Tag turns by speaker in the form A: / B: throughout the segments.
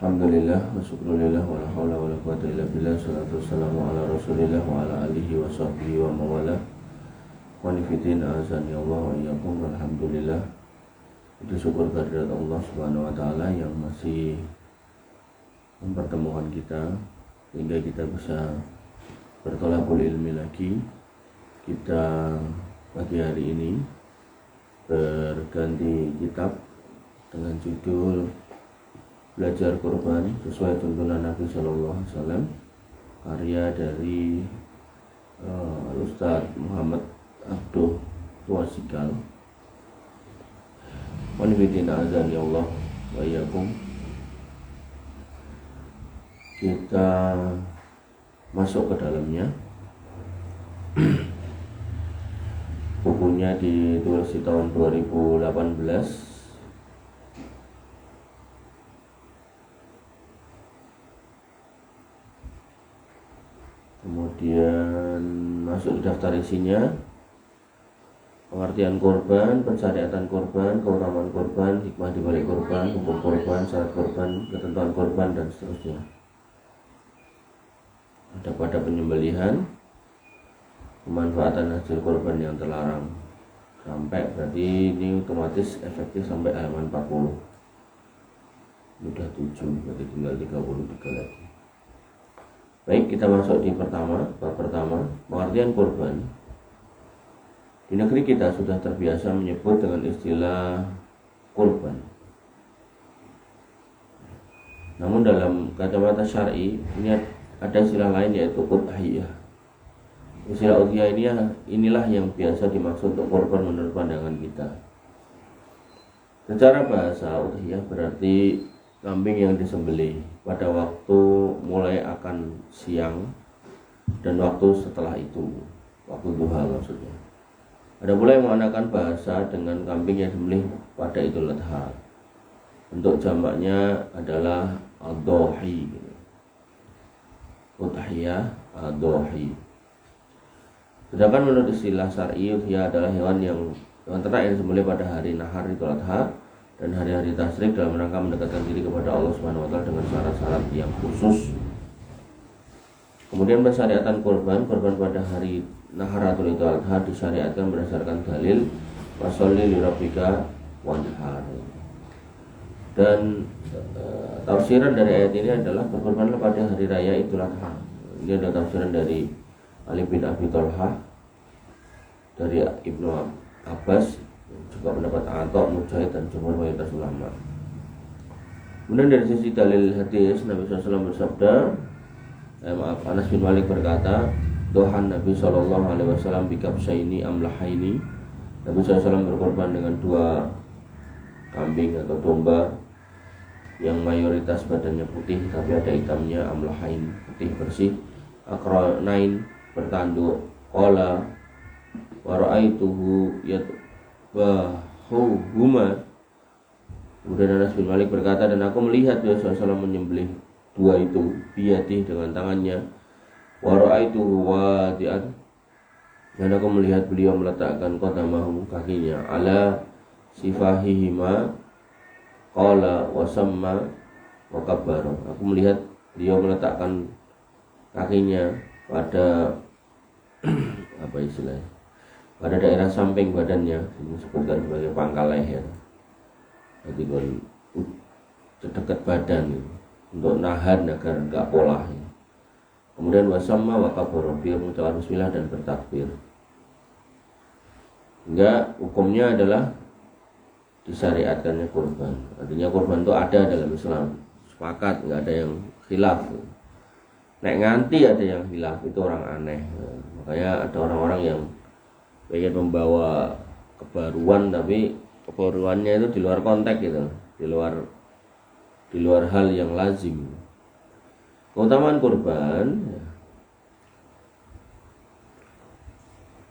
A: Alhamdulillah wa syukrulillah wa la hawla wa la quwwata illa billah. Salatu wassalamu ala rasulillah wa ala alihi wa sahbihi wa mawala. Qanifidin azani Allah wa iyyakum. Alhamdulillah, itu syukur kehadirat Allah subhanahu wa ta'ala yang masih mempertemukan kita sehingga kita bisa bertolakul ilmi lagi. Kita pagi hari ini berganti kitab dengan judul Belajar Korban sesuai tuntunan Nabi Sallallahu Alaihi Wasallam, karya dari Ustaz Muhammad Abduh Tuasikal. Wanifidin azani Allah wa iyyakum. Kita masuk ke dalamnya. Bukunya ditulis di tahun 2018. Kemudian masuk di daftar isinya: pengertian korban, pensyariatan korban, keutamaan korban, hikmah di balik korban, hukum korban, syarat korban, ketentuan korban, dan seterusnya. Ada pada penyembelihan, pemanfaatan hasil korban yang terlarang, sampai berarti ini otomatis efektif sampai halaman 40. Sudah 7, berarti tinggal 33 lagi. Baik, kita masuk di bab pertama, pengertian korban. Di negeri kita sudah terbiasa menyebut dengan istilah korban. Namun dalam kacamata syar'i ini ada istilah lain, yaitu udhiyah. Istilah udhiyah inilah yang biasa dimaksud untuk korban menurut pandangan kita. Secara bahasa, udhiyah berarti kambing yang disembelih pada waktu mulai akan siang dan waktu setelah itu, waktu duha maksudnya. Ada pula yang menggunakan bahasa dengan kambing yang disembelih pada Idul Adha. Bentuk jamaknya adalah ad-dhahi. Udhiyah, ad-dhahi. Sedangkan menurut istilah syar'i, udhiyah adalah hewan ternak yang disembelih pada hari nahar Idul Adha dan hari-hari tasyrik dalam rangka mendekatkan diri kepada Allah Subhanahu wa taala dengan syarat-syarat yang khusus. Kemudian pensyariatan korban pada hari Naharatul Idul Adha disyariatkan berdasarkan dalil washolli lirabbika wanhar. Dan tafsiran dari ayat ini adalah berkorbanlah pada hari raya Idul Adha. Ini adalah tafsiran dari Ali bin Abi Thalhah, dari Ibnu Abbas, juga pendapat Atta, Mujahid, dan jumhur mayoritas ulama. Kemudian dari sisi dalil hadis, Nabi SAW bersabda, Anas bin Malik berkata, dohan Nabi SAW bikabsyaini amlahaini. Nabi SAW berkorban dengan 2 kambing atau domba yang mayoritas badannya putih tapi ada hitamnya, amlahain, putih bersih, akranain, bertanduk, qala wa ra'aituhu yatbahuhuma. Kemudian Anas bin Malik berkata, dan aku melihat Nabi SAW menyembelih 2 itu biyadih dengan tangannya, wa ra'aituhu wadi'an, dan aku melihat beliau meletakkan qadamahu, kakinya, ala sifahihima, qala wa samma wa kabbara. Aku melihat beliau meletakkan kakinya pada apa istilahnya, pada daerah samping badannya, ini disebutkan sebagai pangkal leher. Jadi dekat badan untuk nahan agar enggak polah. Kemudian wasamma wa kabbara, dia mengucapkan bismillah dan bertakbir. Hingga hukumnya adalah disyariatkannya kurban. Artinya kurban itu ada dalam Islam, sepakat, enggak ada yang khilaf. Nek nganti ada yang khilaf itu orang aneh. Makanya ada orang-orang yang pengen membawa kebaruan, tapi kebaruannya itu di luar konteks gitu, di luar hal yang lazim. Keutamaan kurban,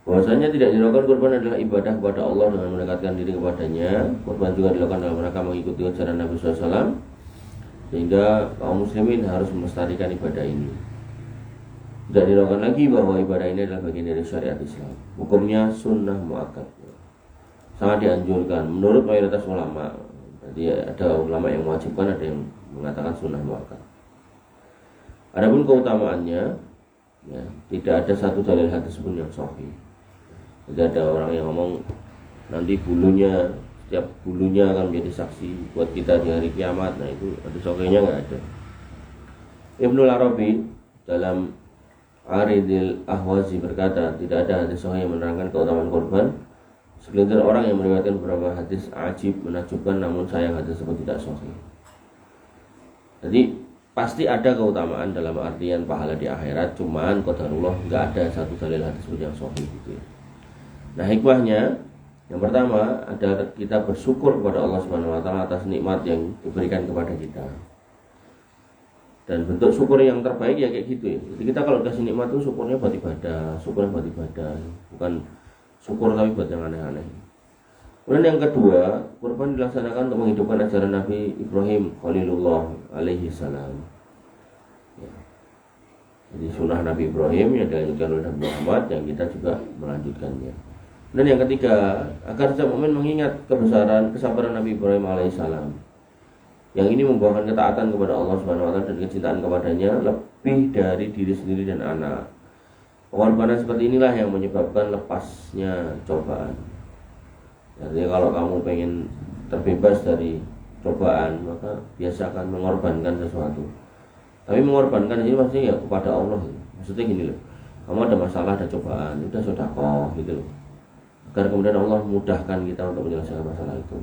A: bahwasanya tidak dilakukan kurban adalah ibadah kepada Allah dengan mendekatkan diri kepadanya. Kurban juga dilakukan dalam rangka mengikuti ajaran Nabi SAW, sehingga kaum muslimin harus melestarikan ibadah ini. Tidak dilakukan lagi bahwa ibadah ini adalah bagian dari syariat Islam. Hukumnya sunnah muakkad, sangat dianjurkan menurut mayoritas ulama. Jadi ada ulama yang mewajibkan, ada yang mengatakan sunnah muakkad. Adapun keutamaannya, ya, tidak ada satu dalil hadis pun yang sahih. Tidak ada orang yang ngomong nanti setiap bulunya akan menjadi saksi buat kita di hari kiamat. Nah itu hadis sahihnya nggak ada. Ibnul Arabi dalam Aridil Ahwazi berkata, tidak ada hadis sahih yang menerangkan keutamaan korban. Segelintir orang yang meriwayatkan beberapa hadis ajib, menakjubkan, namun sayang hadis tersebut tidak sahih. Jadi pasti ada keutamaan dalam artian pahala di akhirat, cuman qadarullah nggak ada satu dalil hadis pun yang sahih gitu. Nah hikmahnya yang pertama adalah kita bersyukur kepada Allah Subhanahu wa taala atas nikmat yang diberikan kepada kita. Dan bentuk syukur yang terbaik ya kayak gitu ya. Jadi kita kalau dikasih nikmat itu syukurnya buat ibadah, bukan syukur tapi buat yang aneh-aneh. Kemudian yang kedua, kurban dilaksanakan untuk menghidupkan ajaran Nabi Ibrahim Khalilullah alaihi salam. Ya. Jadi sunnah Nabi Ibrahim yang dilanjutkan oleh Nabi Muhammad, yang kita juga melanjutkannya. Dan yang ketiga, agar setiap mukmin mengingat kesabaran Nabi Ibrahim alaihissalam. Yang ini membawakan ketaatan kepada Allah Subhanahu wa taala dan kecintaan kepadanya lebih dari diri sendiri dan anak. Pengorbanan seperti inilah yang menyebabkan lepasnya cobaan. Jadi kalau kamu pengen terbebas dari cobaan, maka biasakan mengorbankan sesuatu. Tapi mengorbankan ini maksudnya ya kepada Allah. Maksudnya gini loh, kamu ada masalah, ada cobaan, udah sedekah gitu loh. Agar kemudian Allah mudahkan kita untuk menyelesaikan masalah itu.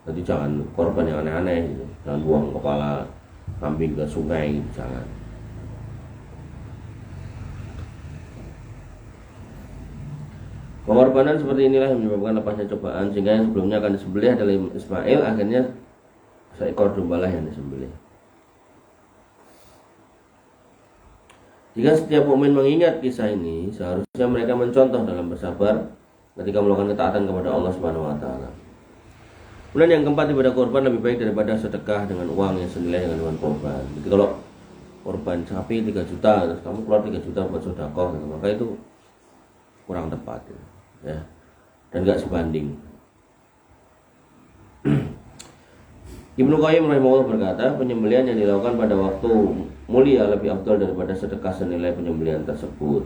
A: Jadi jangan korban yang aneh-aneh gitu. Jangan buang kepala kambing ke sungai gitu, jangan. Pengorbanan seperti inilah yang menyebabkan lepasnya cobaan, sehingga yang sebelumnya akan disembelih adalah Ismail, akhirnya seekor domba lah yang disembelih. Jika setiap mukmin mengingat kisah ini, seharusnya mereka mencontoh dalam bersabar ketika melakukan ketaatan kepada Allah Subhanahu wa taala. Kemudian yang keempat, ibadah korban lebih baik daripada sedekah dengan uang yang senilai dengan hewan korban. Jadi kalau korban sapi 3 juta, terus kamu keluar 3 juta buat sedekah, gitu, maka itu kurang tepat ya. Dan enggak sebanding. Ibnu Qayyim rahimahullah berkata, penyembelihan yang dilakukan pada waktu mulia lebih afdal daripada sedekah senilai penyembelihan tersebut.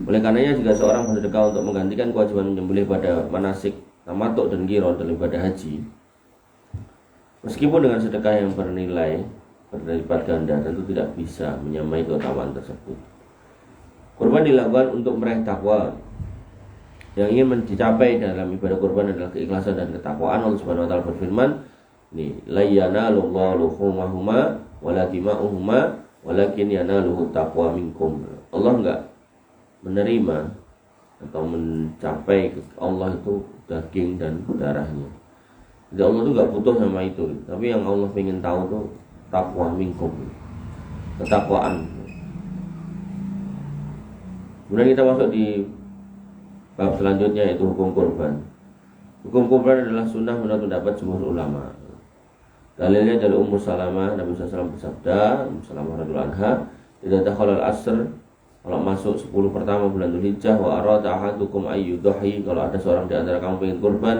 A: Oleh karenanya jika seorang bersedekah untuk menggantikan kewajiban menyembelih pada manasik tamattu dan qiran dalam ibadah haji, meskipun dengan sedekah yang bernilai berlipat ganda, tentu tidak bisa menyamai keutamaan tersebut. Kurban dilakukan untuk meraih takwa. Yang ingin dicapai dalam ibadah kurban adalah keikhlasan dan ketakwaan. Allah Subhanahu wa taala berfirman, la yanalullahu luhumahuma wala dima'uhuma walakin yanaluhu taqwa minkum. Allah enggak menerima atau mencapai Allah itu daging dan darahnya. Jadi Allah itu enggak butuh sama itu. Tapi yang Allah ingin tahu itu taqwa minkum, ketakwaan. Kemudian kita masuk di bab selanjutnya, yaitu hukum kurban. Hukum kurban adalah sunnah menurut pendapat jumhur ulama. Dalilnya dari Ummu Salamah, Nabi SAW bersabda, Ummu Salamah radhiyallahu anha, "Idza dakhala al-asr", kalau masuk 10 pertama bulan Dzulhijjah, wa arada ahadukum ayyudhi, kalau ada seorang di antara kamu ingin kurban,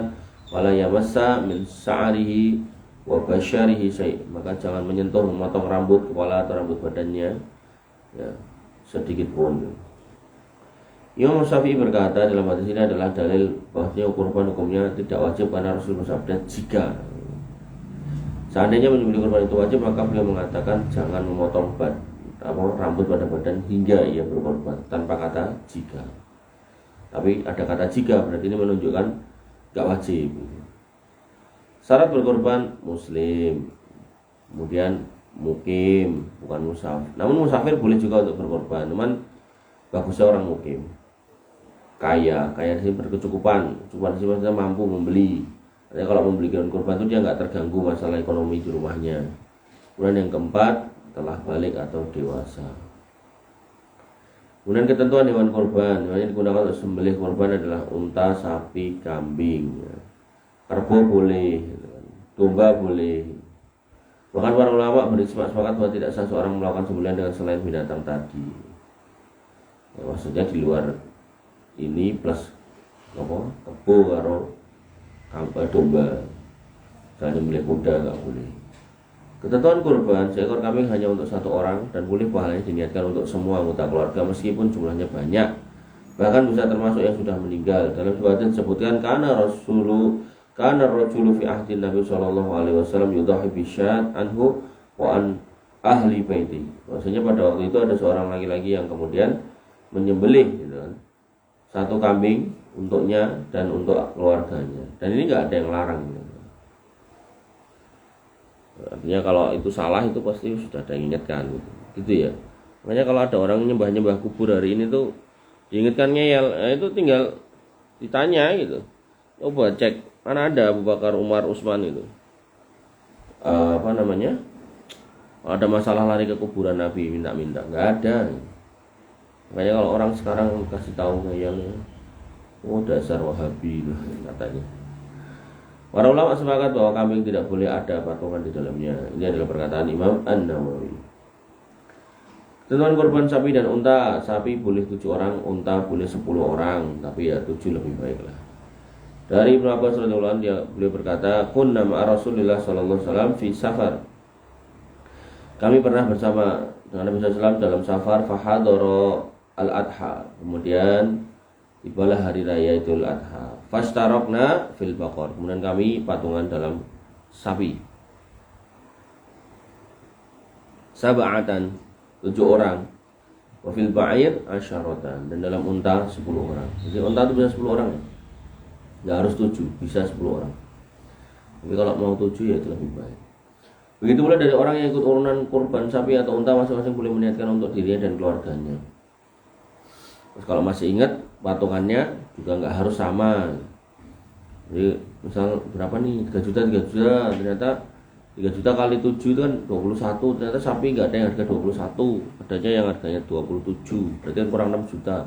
A: wala yamassa min sa'rihi wa basyarihi syai', maka jangan menyentuh, memotong rambut kepala atau rambut badannya ya, sedikit pun. Imam Syafi'i berkata dalam hadis ini adalah dalil bahwasanya kurban hukumnya tidak wajib karena Rasul bersabda, jika seandainya menyembelih kurban itu wajib, maka beliau mengatakan jangan memotong rambut pada badan hingga ia berkorban, tanpa kata jika. Tapi ada kata jika, berarti ini menunjukkan gak wajib. Syarat berkorban muslim, kemudian mukim, bukan musafir. Namun musafir boleh juga untuk berkorban, teman. Bagusnya orang mukim, kaya di sini berkecukupan, cuma sih maksudnya mampu membeli. Artinya kalau membeli hewan kurban itu dia nggak terganggu masalah ekonomi di rumahnya. Kemudian yang keempat, telah balik atau dewasa. Kemudian ketentuan hewan kurban, yang digunakan untuk sembelih kurban adalah unta, sapi, kambing, kerbau boleh, domba boleh. Bahkan para ulama sepakat bahwa tidak sah seorang melakukan sembelihan dengan selain binatang tadi. Ya, maksudnya di luar ini plus kerbau atau domba. Misalnya sembelih kuda nggak boleh. Ketentuan kurban, seekor kambing hanya untuk satu orang dan boleh pahalanya diniatkan untuk semua anggota keluarga meskipun jumlahnya banyak. Bahkan bisa termasuk yang sudah meninggal. Dalam sebuah hadis disebutkan karena rajulu fi ahdin Nabi sallallahu alaihi wasallam yudhahi bisyat anhu wa an ahli baiti. Maksudnya pada waktu itu ada seorang laki-laki yang kemudian menyembelih gitu kan, satu kambing untuknya dan untuk keluarganya. Dan ini enggak ada yang larang gitu. Artinya kalau itu salah itu pasti sudah ada yang ingatkan gitu ya. Makanya kalau ada orang nyembah-nyembah kubur hari ini tuh diingatkan ngeyel, itu tinggal ditanya gitu. Coba cek mana ada Abu Bakar, Umar, Utsman itu. Ada masalah lari ke kuburan Nabi minta-minta, nggak ada. Makanya kalau orang sekarang kasih tahu ngeyelnya, oh dasar Wahabi katanya. Para ulama sepakat bahwa kambing tidak boleh ada patungan di dalamnya. Ini adalah perkataan Imam An-Nawawi. Ketentuan korban sapi dan unta. Sapi boleh 7 orang, unta boleh 10 orang, tapi ya 7 lebih baik lah. Dari Ibnu Abbas radhiyallahu anhu beliau berkata, "Kunna ma'a Rasulillah sallallahu alaihi wasallam fi safar." Kami pernah bersama dengan Nabi sallallahu alaihi wasallam dalam safar, fahadara al-adha. Kemudian tibalah hari raya Idul Adha. Fashtarokna fil baqar. Kemudian kami patungan dalam sapi. Sab'atan 7 orang. Wa fil ba'ir asyaratan. Dan dalam unta 10 orang. Jadi unta itu bisa 10 orang ya. Enggak harus 7, bisa 10 orang. Tapi kalau mau 7 ya itu lebih baik. Begitu pula dari orang yang ikut urunan kurban sapi atau unta, masing-masing boleh meniatkan untuk dirinya dan keluarganya. Terus kalau masih ingat, patungannya juga nggak harus sama. Jadi misal berapa nih, 3 juta, ternyata 3 juta kali 7 itu kan 21, ternyata sapi nggak ada yang harga 21, adanya yang harganya 27, berarti kan kurang 6 juta.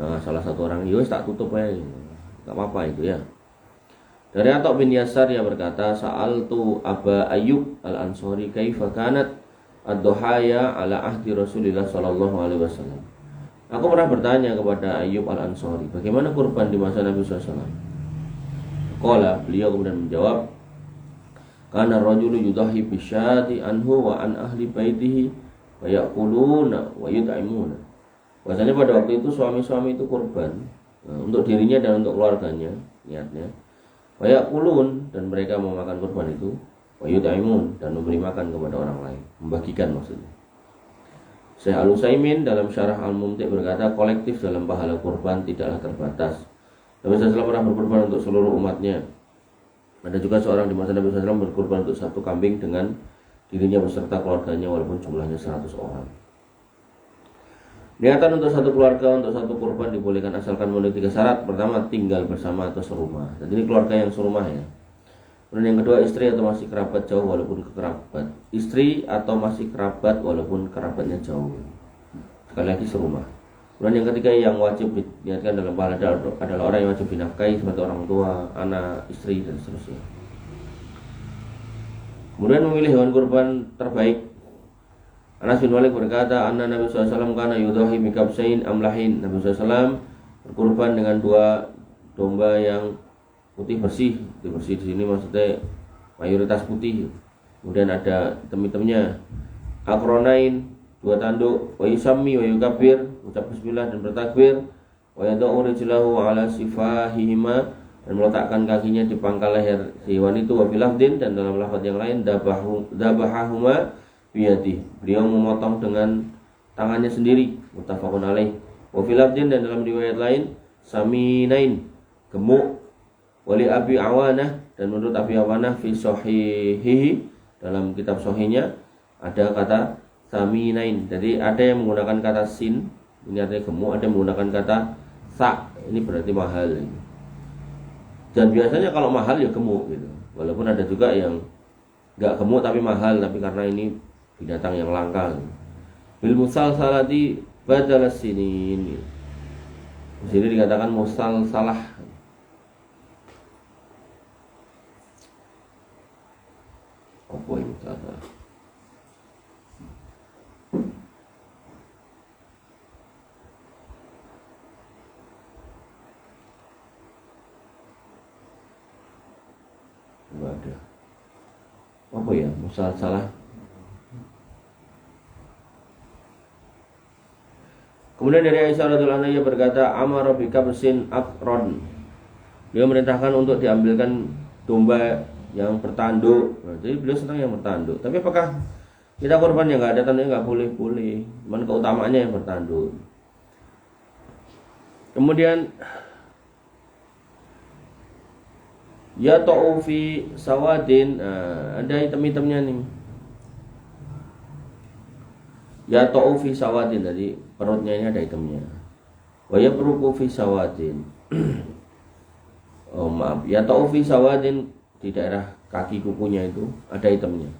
A: Nah salah satu orang, yowes tak tutup aja, nggak apa-apa itu ya. Dari Atha bin Yasar yang berkata, Sa'altu Aba Ayyub al-Ansari kaifa kanat ad-duhaya ala ahdi Rasulillah sallallahu alaihi wasallam. Aku pernah bertanya kepada Ayyub al-Ansari, bagaimana kurban di masa Nabi SAW? Qala, beliau kemudian menjawab, kana rajulu yudahi bisyati anhu wa an ahli baitihi wa yaquluna wa yut'imuna. Bahasanya pada waktu itu suami-suami itu kurban untuk dirinya dan untuk keluarganya, niatnya. Wa yaqulun, dan mereka memakan kurban itu, wa yut'imun, dan memberi makan kepada orang lain, membagikan maksudnya. Syekh Al-Utsaimin dalam Syarah Al-Mumti' berkata, kolektif dalam pahala kurban tidaklah terbatas. Nabi SAW pernah berkurban untuk seluruh umatnya. Ada juga seorang di masa Nabi SAW berkurban untuk 1 kambing dengan dirinya beserta keluarganya walaupun jumlahnya 100 orang. Niatan untuk 1 keluarga untuk 1 kurban dibolehkan asalkan memenuhi 3 syarat. Pertama, tinggal bersama atau serumah. Jadi ini keluarga yang serumah ya. Kemudian yang kedua, istri atau masih kerabat jauh walaupun kerabat. Istri atau masih kerabat walaupun kerabatnya jauh. Sekali lagi serumah. Kemudian yang ketiga, yang wajib diniatkan dalam pahala adalah orang yang wajib dinafkahi seperti orang tua, anak, istri, dan seterusnya. Kemudian memilih hewan kurban terbaik. Anas bin Malik berkata, anna Nabi SAW kana yudahi bikabsain amlahin. Nabi SAW berkurban dengan 2 domba yang putih bersih. Putih bersih di sini maksudnya mayoritas putih. Kemudian ada hitam-hitamnya. Akronain, 2 tanduk. Wa yusammi wa yukabir, ucap bismillah dan bertakbir. Wa yada'u rijlahu ala sifahihima, dan meletakkan kakinya di pangkal leher si hewan itu. Wa bilafdin, dan dalam lafaz yang lain, dabahahuma biyadih, beliau memotong dengan tangannya sendiri. Muttafaqun alaih. Wa filafdin, dan dalam riwayat lain, saminain, gemuk. Wali Abi Awanah, dan menurut Abi Awanah fi sahihihi, dalam kitab sahihnya ada kata saminain. Jadi ada yang menggunakan kata sin, ini artinya gemuk, ada yang menggunakan kata sa, ini berarti mahal. Dan biasanya kalau mahal ya gemuk gitu. Walaupun ada juga yang enggak gemuk tapi mahal, tapi karena ini binatang yang langka. Bil musalsalati badal sinin. Di sini dikatakan musalsalah. Apa ini musalsalah? Enggak ada. apa ya, salah. Kemudian dari Aisyah radhiyallahu anha ia berkata, amara bi kabsin aqron. Dia merintahkan untuk diambilkan domba yang bertanduk. Nah, jadi beliau senang yang bertanduk. Tapi apakah kita korban yang nggak ada tanduknya nggak boleh? Cuman keutamaannya yang bertanduk. Kemudian ya ta'ufi sawadin, ada item-itemnya nih. Ya ta'ufi sawadin, jadi perutnya ini ada itemnya. Wa yabruku fi sawadin. Oh maaf, ya ta'ufi sawadin, di daerah kaki kukunya itu ada itemnya.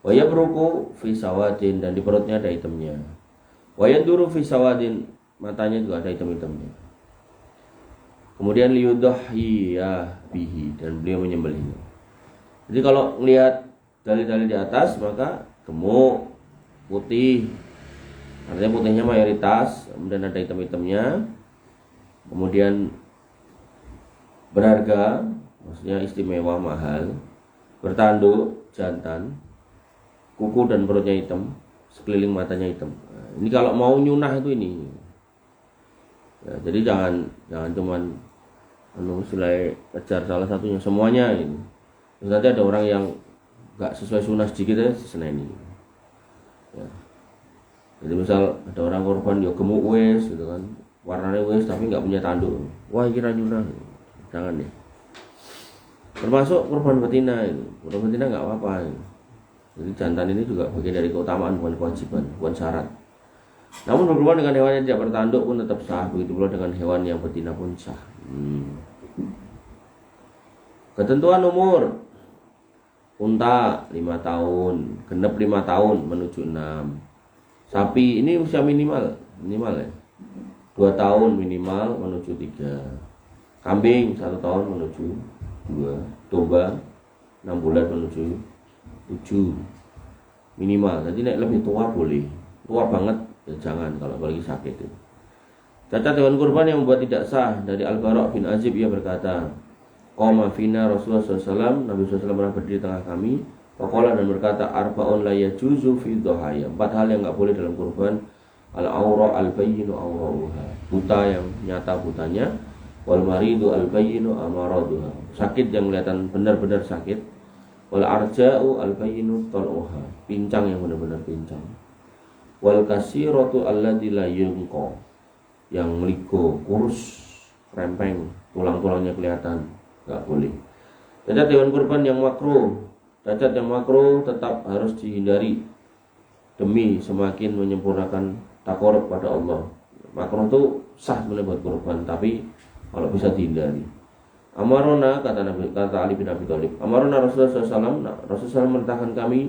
A: Wa yabruku fi sawadin, dan di perutnya ada itemnya. Wa yaduru fi sawadin, matanya juga ada item-itemnya. Kemudian liyudahhiya bihi, dan beliau menyembelihnya. Jadi kalau melihat dalil-dalil di atas, maka gemuk, putih, artinya putihnya mayoritas, kemudian ada hitam-hitamnya, kemudian berharga, maksudnya istimewa, mahal, bertanduk, jantan, kuku dan perutnya hitam, sekeliling matanya hitam. Nah, ini kalau mau nyunah itu ini. Ya, jadi jangan cuman selain kejar salah satunya, semuanya ini. Terus nanti ada orang yang nggak sesuai sunnah sedikit aja seneni. Ya. Jadi misal ada orang korban ya gemuk wes gitu kan, warnanya wes tapi nggak punya tanduk, wah kira nyunah, jangan deh. Termasuk korban betina itu, korban betina nggak apa-apa. Jadi jantan ini juga bagian dari keutamaan, bukan kewajiban, bukan syarat. Namun berhubungan dengan hewan yang tidak bertanduk pun tetap sah, begitu pula dengan hewan yang betina pun sah. Ketentuan umur: unta 5 tahun, genep 5 tahun menuju 6. Sapi ini usia minimal ya, 2 tahun minimal menuju 3. Kambing 1 tahun menuju 2. Domba 6 bulan menuju 7 minimal. Jadi nek lebih tua boleh, tua banget ya jangan, kalau apalagi sakit itu. Cacat hewan kurban yang membuat tidak sah. Dari Al-Bara' bin Azib, ia berkata, qoma fina Rasulullah SAW, Nabi SAW pernah berdiri tengah kami, faqala, dan berkata, arba'un la yajuzu fi dhahaya, 4 hal yang enggak boleh dalam kurban: al-awra al-bayyinu awra'uha, buta yang nyata butanya, wal maridu al-bayyinu amaraduha, sakit yang kelihatan benar-benar sakit, wal arja'u al-bayyinu tal'uha, pincang yang benar-benar pincang, wal kasiratu allati la yunqa, yang meligo, kurus, rempeng, tulang-tulangnya kelihatan, enggak boleh. Cacat hewan kurban yang makruh. Cacat yang makruh tetap harus dihindari demi semakin menyempurnakan takarub pada Allah. Makruh itu sah sebenarnya buat kurban, tapi kalau bisa dihindari. Amarona, kata Ali bin Abi Thalib, amarona Rasulullah SAW, Rasulullah SAW merintahkan kami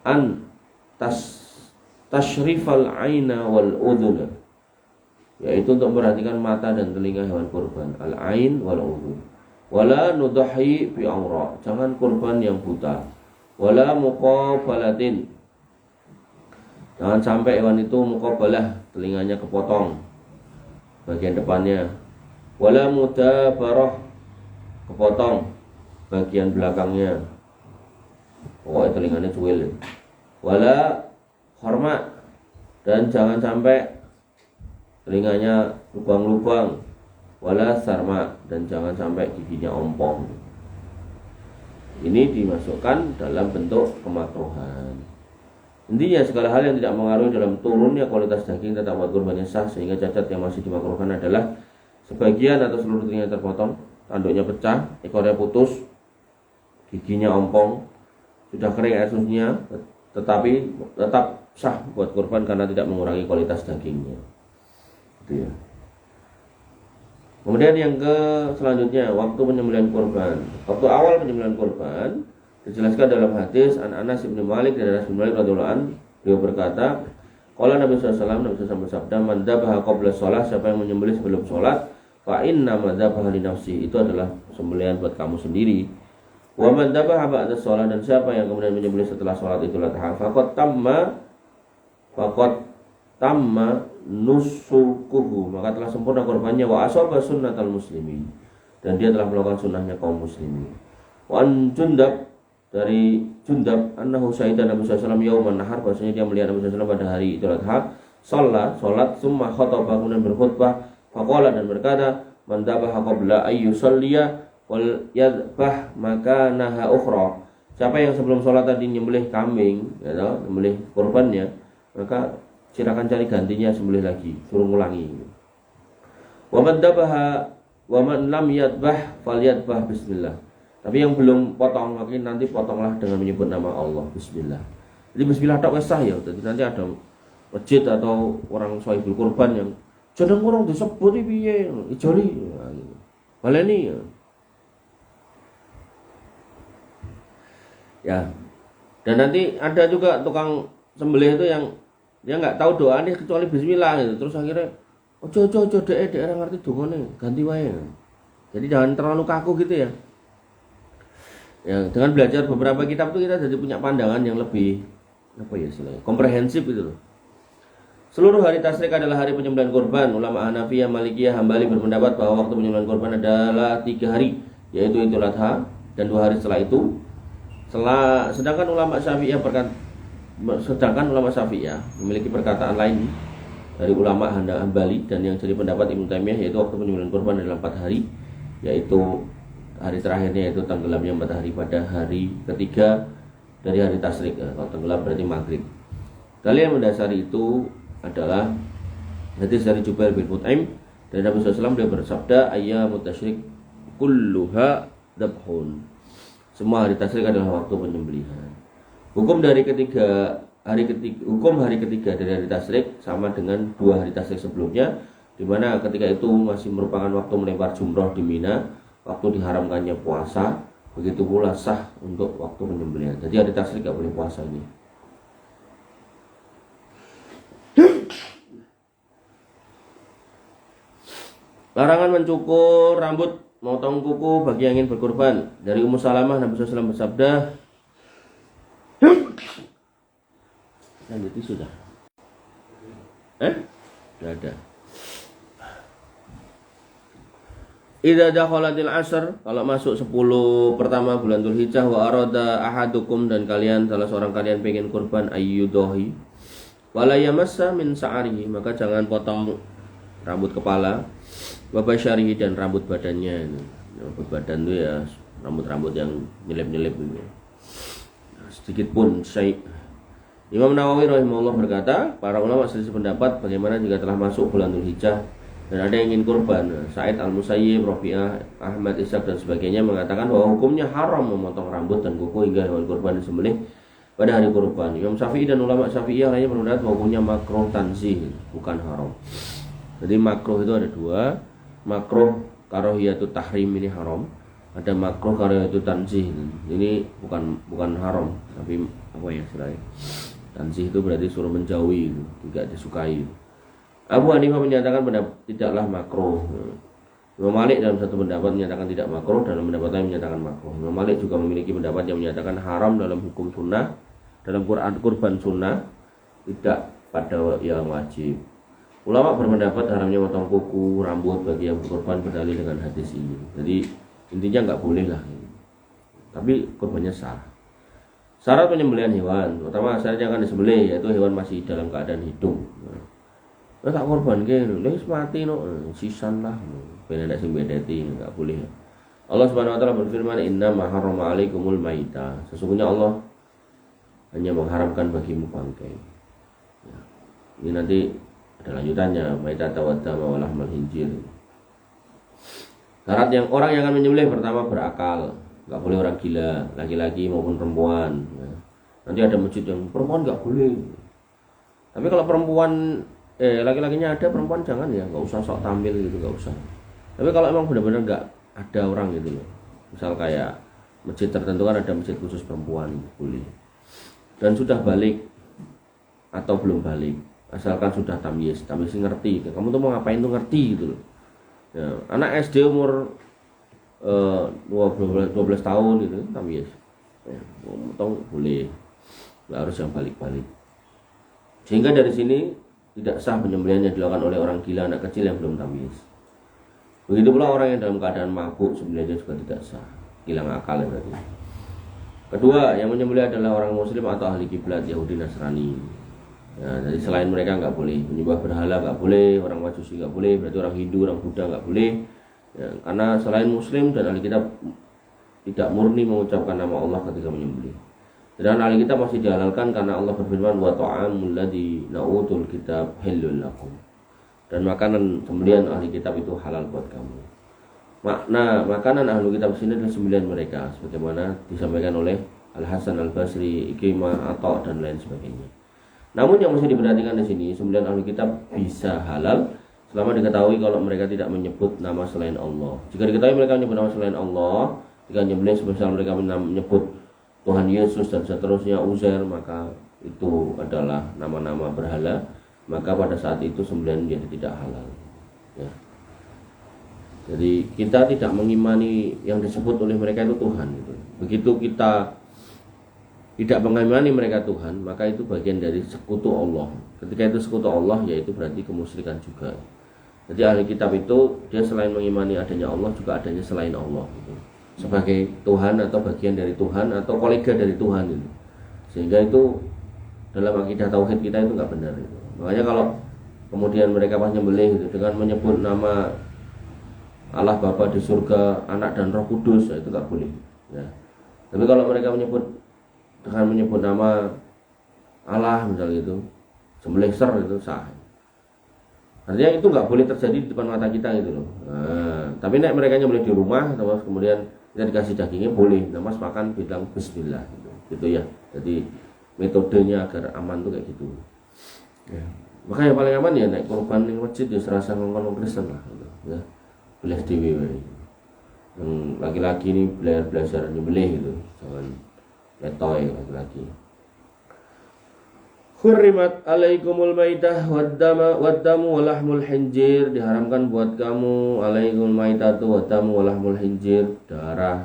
A: an tashrifal aina wal udhuna, yaitu untuk memperhatikan mata dan telinga hewan kurban, al-ain wal udhun. Wala nudahi bi awra, jangan kurban yang buta. Wala muqabalatin, jangan sampai hewan itu muqabalah, telinganya kepotong bagian depannya. Wala mudabarah, kepotong bagian belakangnya, pokoknya telinganya cuil. Wala hormat, dan jangan sampai telinganya lubang-lubang. Wala sarma, dan jangan sampai giginya ompong. Ini dimasukkan dalam bentuk kemakruhan. Intinya segala hal yang tidak mengaruhi dalam turunnya kualitas daging tetap buat kurbannya sah, sehingga cacat yang masih dimakruhkan adalah sebagian atau seluruh telinganya terpotong, tanduknya pecah, ekornya putus, giginya ompong, sudah kering air susunya, tetapi tetap sah buat kurban karena tidak mengurangi kualitas dagingnya. Itu ya. Kemudian yang selanjutnya, waktu penyembelihan kurban. Waktu awal penyembelihan kurban dijelaskan dalam hadis an Anas bin Malik, dari Anas bin Malik radhiyallahu anhu, beliau berkata, qala Nabi SAW, Nabi SAW bersabda, man dzabaha qabla shalah, siapa yang menyembelih sebelum salat, fa inna ma dzabaha li nafsi, itu adalah sembelihan buat kamu sendiri. Wa man dzabaha ba'da shalah, dan siapa yang kemudian menyembelih setelah salat Idul Adha, faqad tamma nusukuhu, maka telah sempurna korbannya, wa asaba sunnatal muslimin, dan dia telah melakukan sunnahnya kaum muslimin. Wa an Jundab dari Jundab annahu syahida Nabi sallallahu alaihi wasallam yauman nahar, bahwasanya dia melihat Nabi sallallahu alaihi wasallam pada hari Idul Adha, salat summa khataba, kemudian berkhutbah, faqala, dan berkata, man dhabaha qabla ayyu salliya wal yadbah makanaha ukhra. Siapa yang sebelum sholat tadi nyembelih kambing, ya tahu, nyembelih korbannya, maka silakan cari gantinya sembelih lagi, suruh ngulangi. Wa man dhabaha wa man lam yadbah falyadbah bismillah. Tapi yang belum potong, mungkin nanti potonglah dengan menyebut nama Allah, bismillah. Jadi bismillah tak sah ya. Jadi nanti ada masjid atau orang sahibul kurban yang jeneng orang disebut piye, ijoli. Nah, gitu. Baleni ya. Ya. Dan nanti ada juga tukang sembelih itu yang dia nggak tahu doa nih kecuali bismillah gitu. Terus akhirnya ojo dek ngerti dongane, ganti wae. Jadi jangan terlalu kaku gitu ya. Ya, dengan belajar beberapa kitab itu kita jadi punya pandangan yang lebih istilahnya komprehensif gitu loh. Seluruh hari tasyrik adalah hari penyembelihan kurban. Ulama Hanafiyah, Malikiyah, Hambali berpendapat bahwa waktu penyembelihan kurban adalah 3 hari, yaitu Idul Adha dan 2 hari setelah itu. Sedangkan ulama Syafi'iyah memiliki perkataan lain dari ulama Hambali, dan yang jadi pendapat Ibnu Taimiyah, yaitu waktu penyembelihan kurban adalah 4 hari, yaitu hari terakhirnya yaitu tenggelamnya matahari pada hari ketiga dari hari tasyrik. Kalau tenggelam berarti maghrib. Dalil yang mendasari itu adalah hadis dari Jubair bin Mut'im dari Nabi SAW. Dia bersabda, ayyamut tasyrik kulluha dabhun. Semua hari tasyrik adalah waktu penyembelihan. Hukum hari ketiga dari hari tasyrik sama dengan 2 hari tasyrik sebelumnya, di mana ketika itu masih merupakan waktu melempar jumroh di Mina, waktu diharamkannya puasa, begitu pula sah untuk waktu penyembelihan. Jadi hari tasyrik gak boleh puasa ini. Larangan mencukur rambut, memotong kuku bagi yang ingin berkurban. Dari Ummu Salamah, Nabi SAW bersabda, lanjut sudah. Sudah ada. Idza dakhalatil asr, kalau masuk 10 pertama bulan Dzulhijjah, wa arada ahadukum, dan salah seorang kalian pengen kurban, ayyudahi wala yamassa min sa'arihi, maka jangan potong rambut kepala, wa basyarihi, dan rambut badannya. Rambut badan itu ya rambut-rambut yang nyelip-nyelip gitu. Sedikit pun syai'. Imam Nawawi rahimahullah berkata, para ulama selisih pendapat bagaimana jika telah masuk bulan Dzulhijjah dan ada yang ingin kurban. Sa'id Al-Musayyib, Rafi'ah, Ahmad Ishaq, dan sebagainya mengatakan bahwa hukumnya haram memotong rambut dan kuku hingga hewan kurban disembelih pada hari kurban. Imam Syafi'i dan ulama Syafi'iyah lainnya berpendapat bahwa hukumnya makruh tanzih, bukan haram. Jadi makruh itu ada 2. Makruh karahiyatut tahrim, ini haram. Ada makruh karahiyatut tanzih, ini bukan haram, tapi apa ya istilahnya? Tanzih itu berarti suruh menjauhi, tidak disukai. Abu Hanifah menyatakan tidaklah makruh. Imam Malik dalam satu pendapat menyatakan tidak makruh, dalam pendapat lain menyatakan makruh. Imam Malik juga memiliki pendapat yang menyatakan haram dalam hukum sunnah, dalam Quran kurban sunnah, tidak pada yang wajib. Ulama berpendapat haramnya potong kuku, rambut bagi yang berkorban berdalil dengan hadis ini. Jadi intinya nggak boleh lah, tapi kurbannya sah. Syarat penyembelihan hewan, pertama syaratnya akan disembelih, yaitu hewan masih dalam keadaan hidup. Tak korban ke, wis mati no, sisan lah. Ben ndak sing bedeti, enggak boleh. Allah Subhanahu wa taala berfirman, "Inna ma harrama 'alaikumul maita." Sesungguhnya Allah hanya mengharamkan bagimu bangkai. Ya. Ini nanti ada lanjutannya, maita tawaddama wa lahmal hinjir. Syarat yang orang yang akan menyembelih pertama berakal, enggak boleh orang gila, laki-laki maupun perempuan. Ya. Nanti ada masjid yang perempuan enggak boleh. Tapi kalau perempuan laki-lakinya ada, perempuan jangan ya, nggak usah sok tampil gitu, nggak usah. Tapi kalau emang benar-benar nggak ada orang gitu loh, misal kayak masjid tertentu kan ada masjid khusus perempuan, boleh. Dan sudah balik atau belum balik, asalkan sudah tamyiz ngerti, kamu tuh mau ngapain tuh ngerti gitu loh. Ya, anak SD umur 12 tahun gitu, tamyiz, ya, mau boleh, nggak harus yang balik-balik. Sehingga dari sini tidak sah penyembelihan yang dilakukan oleh orang gila, anak kecil yang belum tamyiz. Begitu pula orang yang dalam keadaan mabuk, sembelihnya juga tidak sah, hilang akal berarti. Kedua, yang menyembelih adalah orang muslim atau ahli kiblat Yahudi Nasrani. Ya, jadi selain mereka nggak boleh menyembah berhala, nggak boleh, orang Majusi nggak boleh, berarti orang Hindu, orang Buddha nggak boleh. Ya, karena selain muslim dan ahli kitab tidak murni mengucapkan nama Allah ketika menyembelih. Sedangkan ahli kitab masih dihalalkan karena Allah berfirman wa ta'amul ladzi na'utul kitab halal lakum. Dan makanan sembelihan ahli kitab itu halal buat kamu. Makna makanan ahli kitab sini adalah sembelihan mereka sebagaimana disampaikan oleh Al-Hasan Al-Basri, Ikrimah, Atha dan lain sebagainya. Namun yang mesti diperhatikan di sini, sembelihan ahli kitab bisa halal selama diketahui kalau mereka tidak menyebut nama selain Allah. Jika diketahui mereka menyebut nama selain Allah, jika menyembelih sebesar mereka menyebut Tuhan Yesus dan seterusnya, Uzair, maka itu adalah nama-nama berhala, maka pada saat itu sembelihan menjadi tidak halal. Ya. Jadi kita tidak mengimani yang disebut oleh mereka itu Tuhan. Gitu. Begitu kita tidak mengimani mereka Tuhan, maka itu bagian dari sekutu Allah. Ketika itu sekutu Allah, yaitu berarti kemusyrikan juga. Jadi ahli kitab itu dia selain mengimani adanya Allah, juga adanya selain Allah. Gitu. Sebagai Tuhan atau bagian dari Tuhan atau kolega dari Tuhan. Gitu. Sehingga itu dalam akidah tauhid kita itu nggak benar. Gitu. Makanya kalau kemudian mereka pas nyembelih gitu, dengan menyebut nama Allah Bapa di surga, Anak dan Roh Kudus, ya itu nggak boleh. Ya. Tapi kalau mereka dengan menyebut nama Allah misalnya itu, sembelih ser itu sah. Artinya itu nggak boleh terjadi di depan mata kita gitu loh. Nah, tapi nek mereka nyembelih di rumah, terus kemudian kita dikasih dagingnya boleh, mas makan bilang Bismillah gitu ya. Jadi metodenya agar aman tuh kayak gitu. Ya. Makanya paling aman ya naik korban di masjid ya serasa ngomong Kristen lah gitu. Ya. Belas dewi yang laki-laki ini belajar nyembelih gitu, jangan letoy laki-laki. Hurrimat alaikumul maidah waddamu walahmul hinjir, diharamkan buat kamu alaikumul maitatu waddamu walahmul hinjir, darah,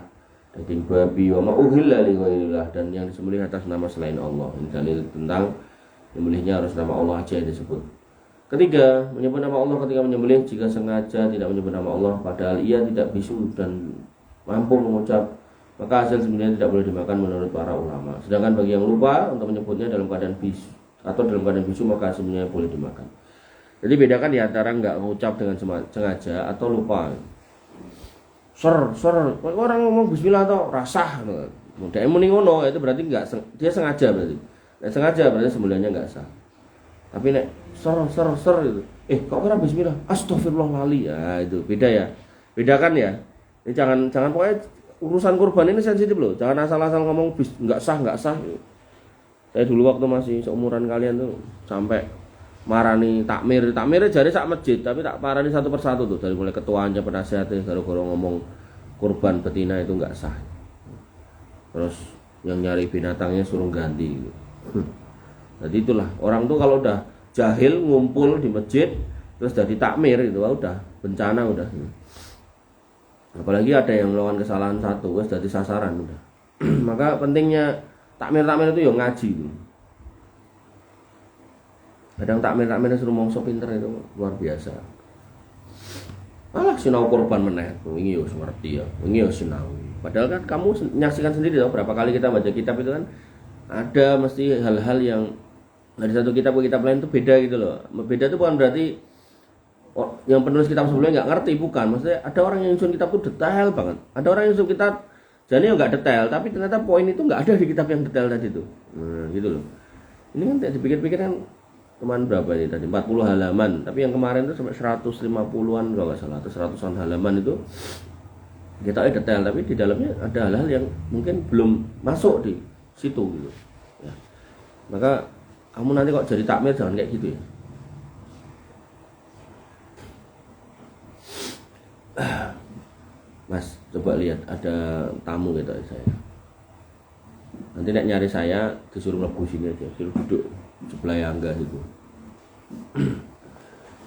A: daging babi, wa ma uhilla li ghairillah, dan yang disembelih atas nama selain Allah. Ini dalil tentang menyembelihnya harus nama Allah aja yang disebut. Ketiga, menyebut nama Allah ketika menyembelih jika sengaja tidak menyebut nama Allah padahal ia tidak bisu dan mampu mengucap, maka hasil sembelihan tidak boleh dimakan menurut para ulama. Sedangkan bagi yang lupa untuk menyebutnya dalam keadaan bisu atau dalam keadaan bisu, maka sembelihannya boleh dimakan. Jadi bedakan di antara enggak mengucap dengan sengaja atau lupa. Orang ngomong bismillah atau rasah, dia muni ngono itu berarti enggak, dia sengaja berarti. Nek sengaja berarti sembelihannya enggak sah. Tapi nek ser itu, kok kira bismillah, astagfirullah lali, ya itu beda ya, bedakan ya. Ini jangan pokoknya urusan kurban ini sensitif loh, jangan asal-asal ngomong nggak sah. Saya dulu waktu masih seumuran kalian tuh sampai marani takmirnya jari sak masjid, tapi tak marani satu persatu tuh, dari mulai ketuanya, penasihatnya, gara-gara ngomong kurban betina itu nggak sah. Terus yang nyari binatangnya suruh ganti gitu. Jadi itulah orang tuh kalau udah jahil ngumpul di masjid terus jadi takmir itu udah bencana udah. Apalagi ada yang melakukan kesalahan satu wes jadi sasaran udah. Maka pentingnya takmir itu ya ngaji gitu. Kadang takmir suruh mongso pinter itu luar biasa. Alah sinau korban meneh, wingi yo ngerti ya, wingi yo sinau. Padahal kan kamu menyaksikan sendiri loh berapa kali kita baca kitab itu kan ada mesti hal-hal yang dari satu kitab ke kitab lain itu beda gitu loh. Beda itu bukan berarti yang penulis kitab sebelumnya nggak ngerti, bukan. Maksudnya ada orang yang nyusun kitab itu detail banget. Ada orang yang nyusun kitab jadi nggak detail, tapi ternyata poin itu nggak ada di kitab yang detail tadi itu. Gitu loh. Ini kan dipikir-pikir kan teman berapa ini tadi 40 halaman, tapi yang kemarin itu sampai 150-an kalau nggak salah, atau 100-an halaman itu kita detail, tapi di dalamnya ada hal-hal yang mungkin belum masuk di situ gitu. Ya. Maka kamu nanti kok jadi takmir jangan kayak gitu ya. Mas, coba lihat ada tamu gitu saya. Nanti nek nyari saya disuruh mlebu sini aja, suruh duduk sebelah angga situ.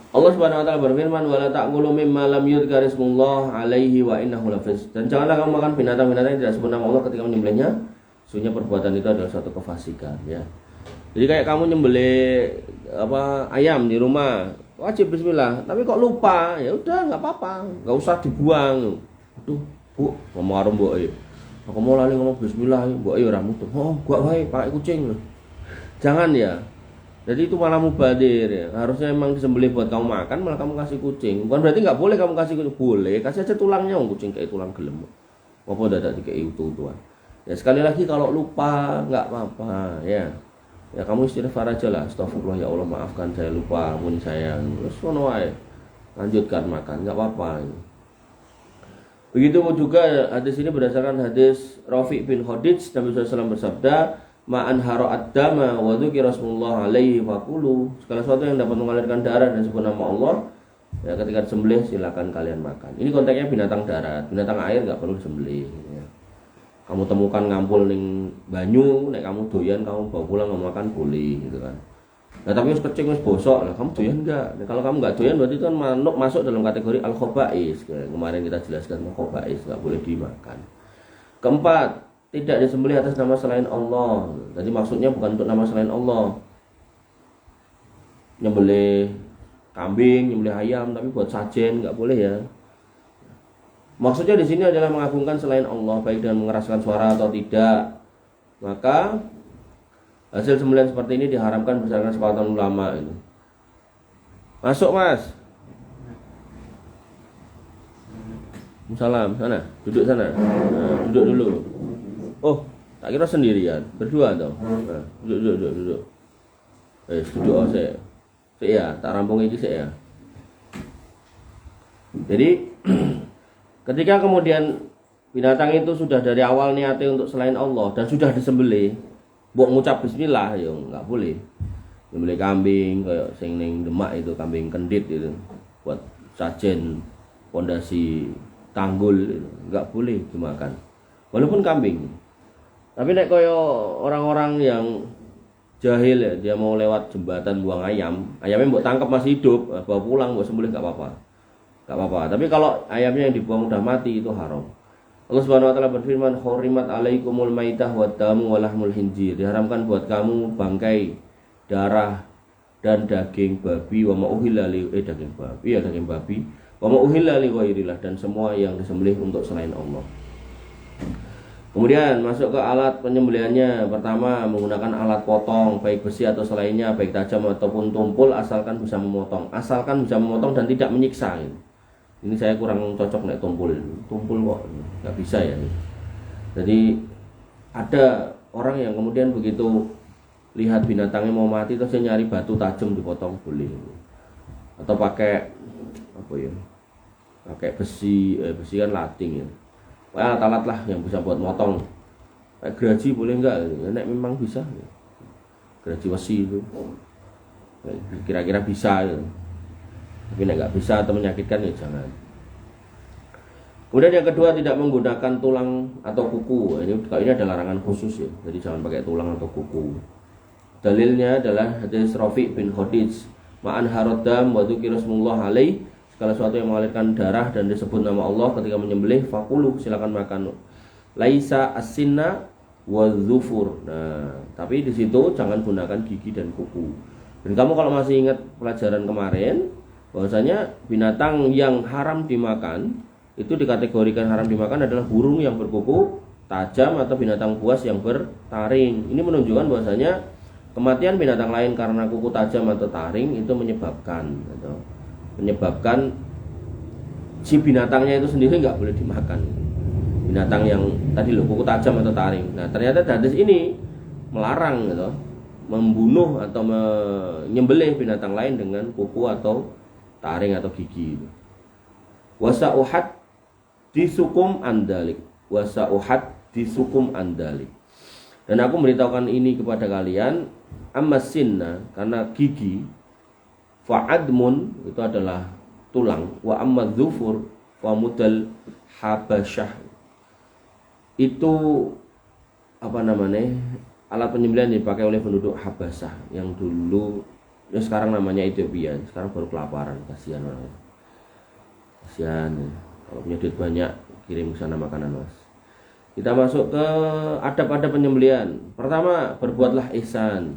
A: Allah Subhanahu wa taala berfirman, "Wala ta'kulu mimma lam yudhkar ismullah 'alaihi wa innahu lafisq." Dan janganlah kamu makan binatang-binatang yang tidak disebut nama Allah ketika menyembelihnya. Sesungguhnya perbuatan itu adalah suatu kefasikan, ya. Jadi kayak kamu nyembelih ayam di rumah, wajib bismillah, tapi kok lupa, ya udah nggak apa-apa, nggak usah dibuang. Aduh, Bu, ngomong arung Bu, Aku mau lali ngomong bismillah, mbok ayo ora mutu. Oh, gua wae pakai kucing. Jangan ya. Jadi itu malah mubadir ya. Harusnya emang disembelih buat kamu makan, malah kamu kasih kucing. Bukan berarti nggak boleh kamu kasih kucing. Boleh, kasih aja tulangnya, kucing kayak tulang gelem. Apa udah kayak utuh-utuhan. Ya sekali lagi kalau lupa nggak apa-apa ya. Ya kamu istighfar aja lah. Astagfirullah ya Allah, maafkan saya lupa, ampuni saya. Terus ngono wae. Lanjutkan makan, nggak apa-apa. Begitu juga hadis ini berdasarkan hadis Rafi' bin Khadij, Nabi SAW bersabda, ma'an haro ad-dama wa dzukira Rasulullah alaihi faqulu. Segala sesuatu yang dapat mengalirkan darah dan sebut nama Allah, ya ketika disembelih silakan kalian makan. Ini konteksnya binatang darat, binatang air nggak perlu disembelih. Ya. Kamu temukan ngampul ning banyu, nek kamu doyan kamu bawa pulang kamu makan boleh gitu kan. Nah tapi wis kecing wis bosok lah, kamu doyan enggak? Nah, kalau kamu enggak doyan berarti itu kan masuk dalam kategori al-khobais. Kemarin kita jelaskan khobais enggak boleh dimakan. Keempat, tidak disembelih atas nama selain Allah. Jadi maksudnya bukan untuk nama selain Allah. Nyembelih kambing, nyembelih ayam, tapi buat sajen enggak boleh ya. Maksudnya di sini adalah mengagungkan selain Allah, baik dengan mengeraskan suara atau tidak. Maka hasil sembelihan seperti ini diharamkan berdasarkan sepakatan ulama ini. Masuk Mas. Salam sana, duduk sana. Nah, duduk dulu. Oh, tak kira sendirian, berdua toh. Nah, duduk. Duduk saya. Saya tak rampung ini saya. Jadi ketika kemudian binatang itu sudah dari awal niatnya untuk selain Allah dan sudah disembelih, buat ngucap bismillah ya nggak boleh. Nyembelih kambing kayak sing ning Demak itu kambing kendit itu buat sajen pondasi tanggul itu nggak boleh dimakan. Walaupun kambing. Tapi nek kaya orang-orang yang jahil ya, dia mau lewat jembatan buang ayam, ayamnya mbok tangkap masih hidup, bawa pulang mbok sembelih nggak apa-apa. Nggak apa-apa. Tapi kalau ayamnya yang dibuang udah mati itu haram. Allah Subhanahu wa taala berfirman, "Hurimat 'alaikumul maitah wad damu wa lahmul khinzir." Diharamkan buat kamu bangkai, darah dan daging babi wa ma'uhilla li daging babi wa ma'uhilla li ghairillah, dan semua yang disembelih untuk selain Allah. Kemudian masuk ke alat penyembelihannya. Pertama, menggunakan alat potong baik besi atau selainnya, baik tajam ataupun tumpul, asalkan bisa memotong dan tidak menyiksa. Ini saya kurang cocok nek tumpul kok nggak bisa ya. Jadi ada orang yang kemudian begitu lihat binatangnya mau mati terus dia nyari batu tajam dipotong boleh, atau pakai apa ya, pakai besi kan lading ya, alat-alat lah yang bisa buat motong. Kayak geraji boleh enggak? Nek memang bisa ya. Geraji besi itu kira-kira bisa ya. Tapi nggak bisa atau menyakitkan ya jangan. Kemudian yang kedua, tidak menggunakan tulang atau kuku. Ini ada larangan khusus ya. Jadi jangan pakai tulang atau kuku. Dalilnya adalah hadis Rafi' bin Khadij, ma'an harodam wa dzukira Rasulullah alaihi, segala sesuatu yang mengalirkan darah dan disebut nama Allah ketika menyembelih, fakulu, silakan makan. Laisa as-sinna wa dzufur. Nah, tapi di situ jangan gunakan gigi dan kuku. Dan kamu kalau masih ingat pelajaran kemarin, bahwasanya binatang yang haram dimakan itu dikategorikan haram dimakan adalah burung yang berkuku tajam atau binatang buas yang bertaring. Ini menunjukkan bahwasanya kematian binatang lain karena kuku tajam atau taring itu menyebabkan si binatangnya itu sendiri nggak boleh dimakan. Binatang yang tadi kuku tajam atau taring. Nah ternyata hadis ini melarang gitu, membunuh atau menyembelih binatang lain dengan kuku atau taring atau gigi. Wasa'uhat disukum andalik. Dan aku memberitahukan ini kepada kalian, ammasinna, karena gigi, fa'admun, itu adalah tulang, wa ammadzufur wa mudal habasyah, itu alat penyembelihan dipakai oleh penduduk Habasah yang dulu ya sekarang namanya Ethiopia, sekarang baru kelaparan, kasihan orang. Kasihan ya. Kalau punya duit banyak kirim ke sana makanan Mas. Kita masuk ke adab-adab penyembelihan. Pertama, berbuatlah ihsan.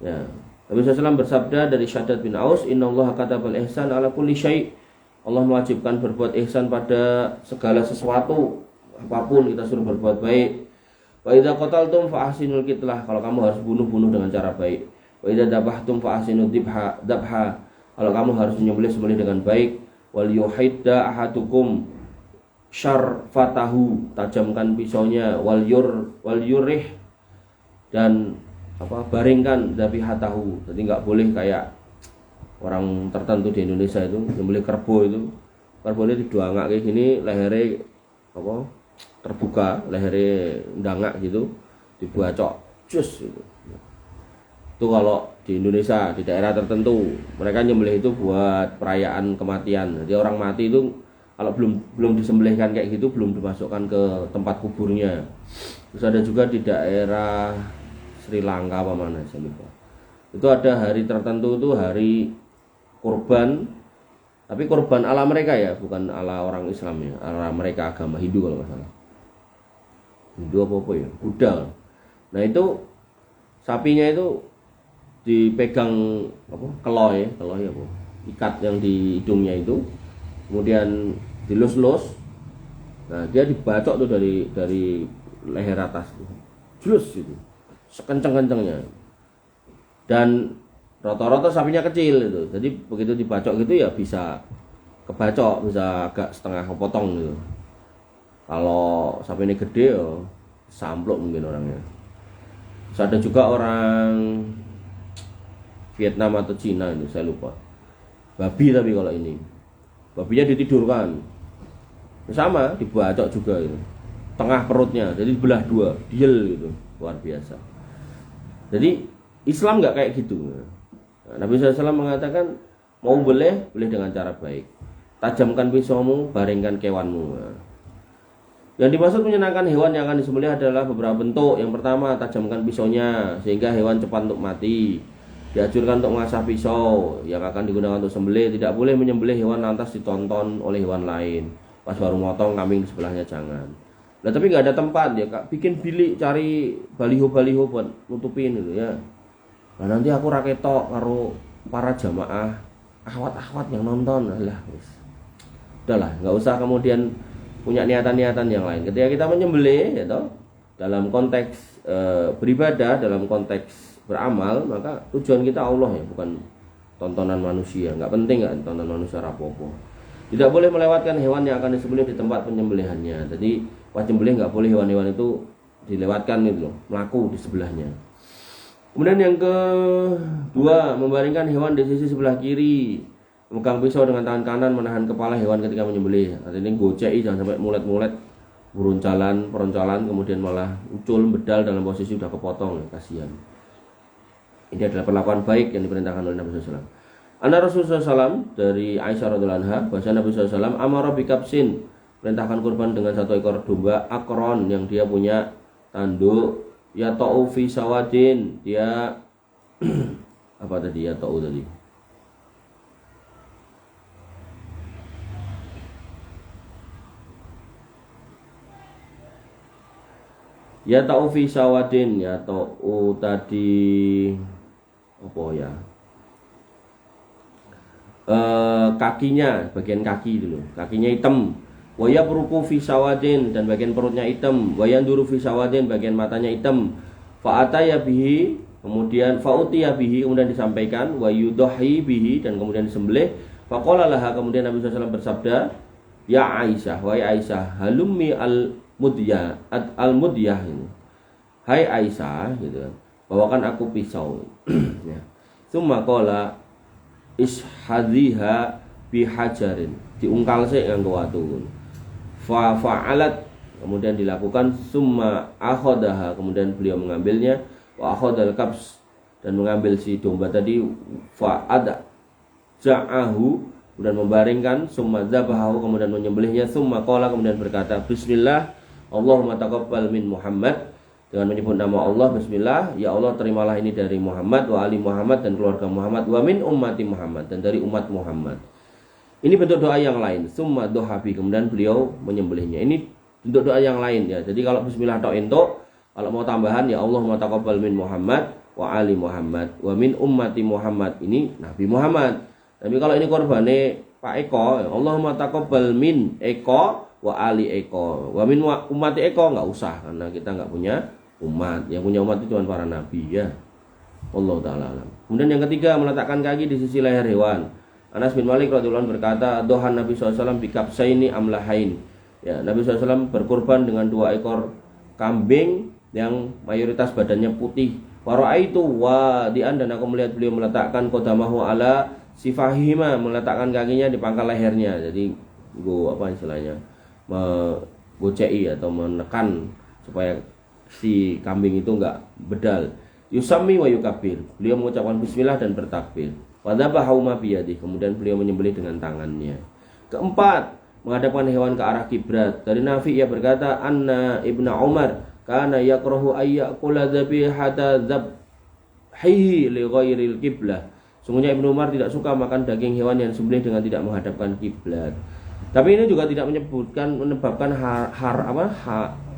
A: Ya. Nabi SAW bersabda dari Syaddad bin Aus, "Innallaha katabal ihsan ala kulli syai'." Allah mewajibkan berbuat ihsan pada segala sesuatu. apapun kita suruh berbuat baik. Wa idza qataltum fa ahsinul qitlah, kalau kamu harus bunuh dengan cara baik. Wa idza dabahtum fa ahsinud dabha, kalau kamu harus sembelih dengan baik. Wal yuhidda ahadukum syarfatahu, tajamkan pisaunya. Wal yurih, dan baringkan dzabihatahu. Jadi enggak boleh kayak orang tertentu di Indonesia itu nyembelih kerbau itu. Kerbaunya diduangak kayak gini, lehernya terbuka, lehernya ndangak gitu, dibacok jus gitu. Itu kalau di Indonesia, di daerah tertentu mereka nyembelih itu buat perayaan kematian. Jadi orang mati itu kalau belum disembelihkan kayak gitu, belum dimasukkan ke tempat kuburnya. Terus ada juga di daerah Sri Lanka apa mana saya lupa. Itu ada hari tertentu, itu hari kurban, tapi kurban ala mereka ya, bukan ala orang Islam ya, ala mereka agama Hindu kalau nggak salah. Hindu apa ya, Buddha. Nah itu sapinya itu dipegang keloy apa, ikat yang di hidungnya itu, kemudian dilus-lus. Nah dia dibacok tuh dari leher atas, jus gitu, sekenceng-kencengnya. Dan rata-rata sapinya kecil itu, jadi begitu dibacok gitu ya bisa kebacok, bisa agak setengah kepotong gitu. Kalau sapi ini gede ya samplok mungkin orangnya. Terus ada juga orang Vietnam atau Cina itu saya lupa, babi, tapi kalau ini babinya ditidurkan sama, dibacok juga gitu, tengah perutnya, jadi belah dua, diel gitu, luar biasa. Jadi Islam nggak kayak gitu. Nah, Nabi SAW mengatakan mau boleh dengan cara baik. Tajamkan pisaumu, baringkan kewanmu. Nah, yang dimaksud menyenangkan hewan yang akan disembelih adalah beberapa bentuk. Yang pertama, tajamkan pisaunya sehingga hewan cepat untuk mati. Dianjurkan untuk mengasah pisau yang akan digunakan untuk sembelih. Tidak boleh menyembelih hewan lantas ditonton oleh hewan lain. Pas baru motong kambing di sebelahnya jangan. Nah tapi nggak ada tempat ya Kak, bikin bilik, cari baliho-baliho buat nutupin gitu ya. Nah nanti aku raketok karo para jamaah, akhwat-akhwat yang nonton, lah udahlah, nggak usah kemudian punya niatan-niatan yang lain. Ketika kita menyembelih ya toh, dalam konteks beribadah, dalam konteks beramal, maka tujuan kita Allah ya, bukan tontonan manusia. Nggak penting nggak tontonan manusia rapopo. Tidak boleh melewatkan hewan yang akan disembelih di tempat penyembelihannya. Jadi pas nyembelih nggak boleh hewan-hewan itu dilewatkan gitu loh, melaku di sebelahnya. Kemudian yang kedua, membaringkan hewan di sisi sebelah kiri, memegang pisau dengan tangan kanan, menahan kepala hewan ketika menyembelih. Artinya gocei, jangan sampai mulet-mulet, peroncalan, kemudian malah ucul bedal dalam posisi sudah kepotong, ya, kasihan. Ini adalah perlakuan baik yang diperintahkan oleh Nabi SAW. Anna Rasulullah SAW dari Aisyah radhiyallahu anha, bahasa Nabi SAW amara bikabsin, perintahkan kurban dengan satu ekor domba akron yang dia punya tanduk, ya ta'u fi sawadin, dia apa tadi ya ta'u tadi? Ya ta'u fi sawadin, ya ta'u tadi apa ya? Kakinya, bagian kaki dulu, kakinya hitam. Waya peruku fi sawadin, dan bagian perutnya hitam. Waya duru fi sawadin, bagian matanya hitam. Fa'ataya bihi, kemudian fa'utiya bihi, kemudian disampaikan. Wayudohi bihi, dan kemudian disembelih. Faqala laha, kemudian Nabi SAW bersabda, ya Aisyah, wahai Aisyah, halummi al-mudyah ini. Hai Aisyah, gitu kan, bawakan aku pisau. Ya. Summa qala ishadhiha bihajarin, diungkal sik nganggo watu. Fa fa'alat, kemudian dilakukan. Summa akhadaha, kemudian beliau mengambilnya. Wa akhadal kabs, dan mengambil si domba tadi. Fa ada ja'ahu, kemudian membaringkan. Summa dzabahu, kemudian menyembelihnya. Summa qala, kemudian berkata bismillah Allahumma taqabbal min Muhammad, dengan menyebut nama Allah, bismillah, ya Allah terimalah ini dari Muhammad, wa ali Muhammad, dan keluarga Muhammad, wa min ummati Muhammad, dan dari umat Muhammad. Ini bentuk doa yang lain. Summa dohabi, kemudian beliau menyembelihnya. Ini bentuk doa yang lain ya. Jadi kalau bismillah tok ento, kalau mau tambahan ya Allahumma taqabbal min Muhammad wa ali Muhammad wa min ummati Muhammad, ini Nabi Muhammad. Tapi kalau ini korbane Pak Eko, ya Allahumma taqabbal min Eko wa ali eko. Wa min umat eko nggak usah karena kita nggak punya umat. Yang punya umat itu cuma para nabi ya. Allah taala alam. Kemudian yang ketiga, meletakkan kaki di sisi leher hewan. Anas bin Malik radhiyallahu anhu berkata, dohan Nabi SAW bikabsaini amlahain. Ya, Nabi SAW berkurban dengan 2 ekor kambing yang mayoritas badannya putih. Wara'aitu wadi'an, dan aku melihat beliau meletakkan qadamahu ala sifahihima, meletakkan kakinya di pangkal lehernya. Jadi apa istilahnya? Menggocei atau menekan supaya si kambing itu enggak bedal. Yusami wa yukabir, beliau mengucapkan bismillah dan bertakbir. Wadzabahu ma biyadihi, kemudian beliau menyembelih dengan tangannya. Keempat, menghadapkan hewan ke arah kiblat. Dari Nafi ia berkata, anna Ibnu Umar kana yakrahu ayyakula dzabihata dzabhihi li ghairil qiblah. Sungguhnya Ibnu Umar tidak suka makan daging hewan yang disembelih dengan tidak menghadapkan kiblat. Tapi ini juga tidak menyebabkan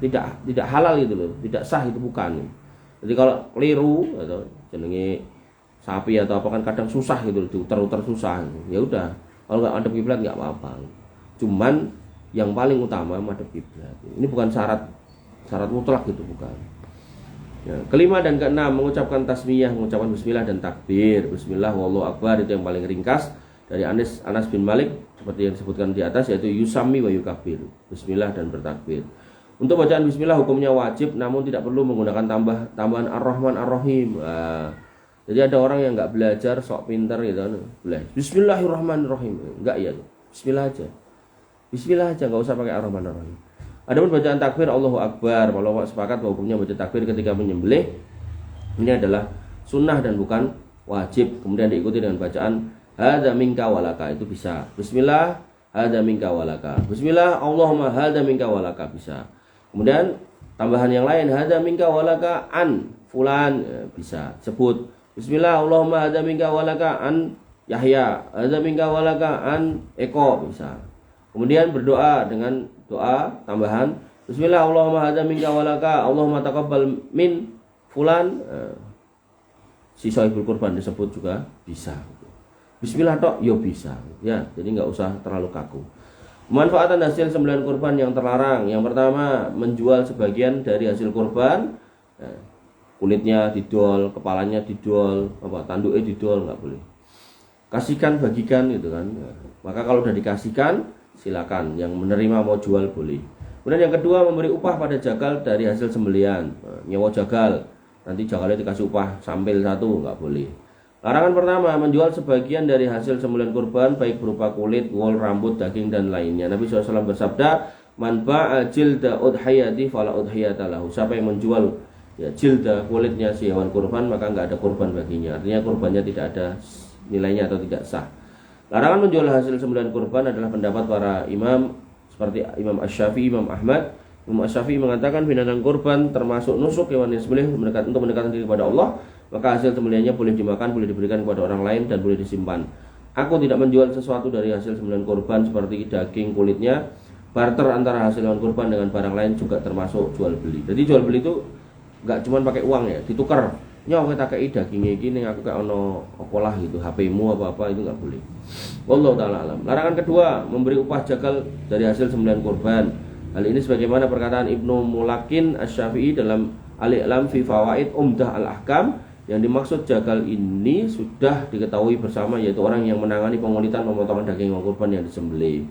A: tidak halal gitu loh, tidak sah, itu bukan. Jadi kalau keliru atau jenenge sapi atau apa kan kadang susah gitu, diutar-utar susah. Ya udah, kalau nggak madhep kiblat nggak apa-apa. Cuman yang paling utama madhep kiblat. Ini bukan syarat mutlak gitu, bukan. Ya, kelima dan keenam, mengucapkan tasmiyah, mengucapkan bismillah dan takbir. Bismillah wallahu akbar, itu yang paling ringkas dari Anas bin Malik seperti yang disebutkan di atas, yaitu yusami wa yukabir, bismillah dan bertakbir. Untuk bacaan bismillah hukumnya wajib, namun tidak perlu menggunakan tambahan ar-Rahman ar-Rahim. Jadi ada orang yang nggak belajar sok pinter gitu, boleh Bismillahirrahmanirrahim, enggak ya, bismillah aja, nggak usah pakai ar-Rahman ar-Rahim. Adapun bacaan takbir Allahu Akbar, kalau sepakat bahwa hukumnya baca takbir ketika menyembelih ini adalah sunnah dan bukan wajib. Kemudian diikuti dengan bacaan hadza minka walaka, itu bisa. Bismillah hadza minka walaka, bismillah Allahumma hadza minka walaka, bisa. Kemudian tambahan yang lain, hadza minka walaka an fulan, bisa. Sebut bismillah Allahumma hadza minka walaka an Yahya, hadza minka walaka an Eko, bisa. Kemudian berdoa dengan doa tambahan bismillah Allahumma hadza minka walaka Allahumma taqabbal min fulan, si sahibul kurban disebut juga bisa. Bismillah tok yo bisa ya, jadi nggak usah terlalu kaku. Manfaatan hasil sembelihan kurban yang terlarang. Yang pertama, menjual sebagian dari hasil kurban, kulitnya dijual, kepalanya dijual, tanduknya dijual, nggak boleh. Kasihkan, bagikan gitu kan. Maka kalau sudah dikasihkan, silakan. Yang menerima mau jual boleh. Kemudian yang kedua, memberi upah pada jagal dari hasil sembelihan. Nyewa jagal, nanti jagalnya dikasih upah sampil 1, nggak boleh. Larangan pertama, menjual sebagian dari hasil sembelihan kurban, baik berupa kulit, wol, rambut, daging, dan lainnya. Nabi SAW bersabda, man ba'a jilda udhiyati fala udhiyata lahu. Siapa yang menjual ya jilda, kulitnya si hewan kurban, maka nggak ada kurban baginya. Artinya kurbannya tidak ada nilainya atau tidak sah. Larangan menjual hasil sembelihan kurban adalah pendapat para imam seperti Imam Asy-Syafi'i, Imam Ahmad. Imam Asy-Syafi'i mengatakan binatang kurban termasuk nusuk, hewan yang disembelih untuk mendekatkan diri kepada Allah, maka hasil sembelihannya boleh dimakan, boleh diberikan kepada orang lain, dan boleh disimpan. Aku tidak menjual sesuatu dari hasil sembelihan kurban seperti daging, kulitnya. Barter antara hasil hewan kurban dengan barang lain juga termasuk jual beli. Jadi jual beli itu nggak cuma pakai uang ya, ditukar. Nyawa kita kei dagingnya gini, aku kayak ono okolah gitu, HP-mu apa-apa, itu nggak boleh. Wallahu ta'ala alam. Larangan kedua, memberi upah jagal dari hasil sembelihan kurban. Hal ini sebagaimana perkataan Ibnu Mulakin Asy-Syafi'i dalam Al-I'lam fi Fawaid Umdah Al-Ahkam. Yang dimaksud jagal ini sudah diketahui bersama, yaitu orang yang menangani pengulitan pemotongan daging hewan kurban yang disembelih.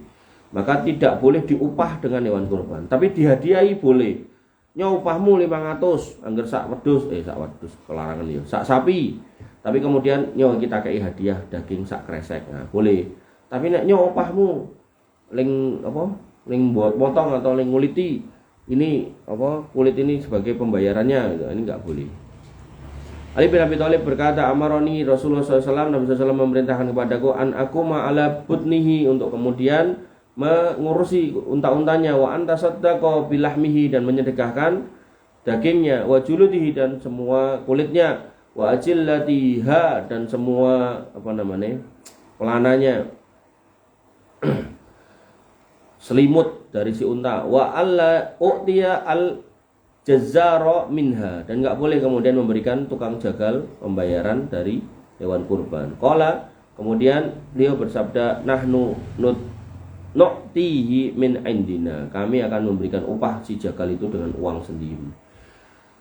A: Maka tidak boleh diupah dengan hewan kurban, tapi dihadiahi boleh. Upahmu 500 angger sak wedhus, kelarangan ya, sak sapi. Tapi kemudian kita kei hadiah daging sak kresek, nah boleh. Tapi nek upahmu ling potong atau ling nguliti, ini kulit ini sebagai pembayarannya, ini enggak boleh. Ali bin Abi Thalib berkata, amaroni Rasulullah SAW, Nabi SAW memerintahkan kepadaku an akuma ala butnihi, untuk kemudian mengurusi unta-untanya, wa anta saddaqa bilahmihi, dan menyedekahkan dagingnya, wa juludihi, dan semua kulitnya, wa ajillatiha, dan semua pelananya, selimut dari si unta, wa alla u'tiya al jazaro minha, dan nggak boleh kemudian memberikan tukang jagal pembayaran dari hewan kurban. Qala, kemudian beliau bersabda, nahnu nu'tihi min indina, kami akan memberikan upah si jagal itu dengan uang sendiri.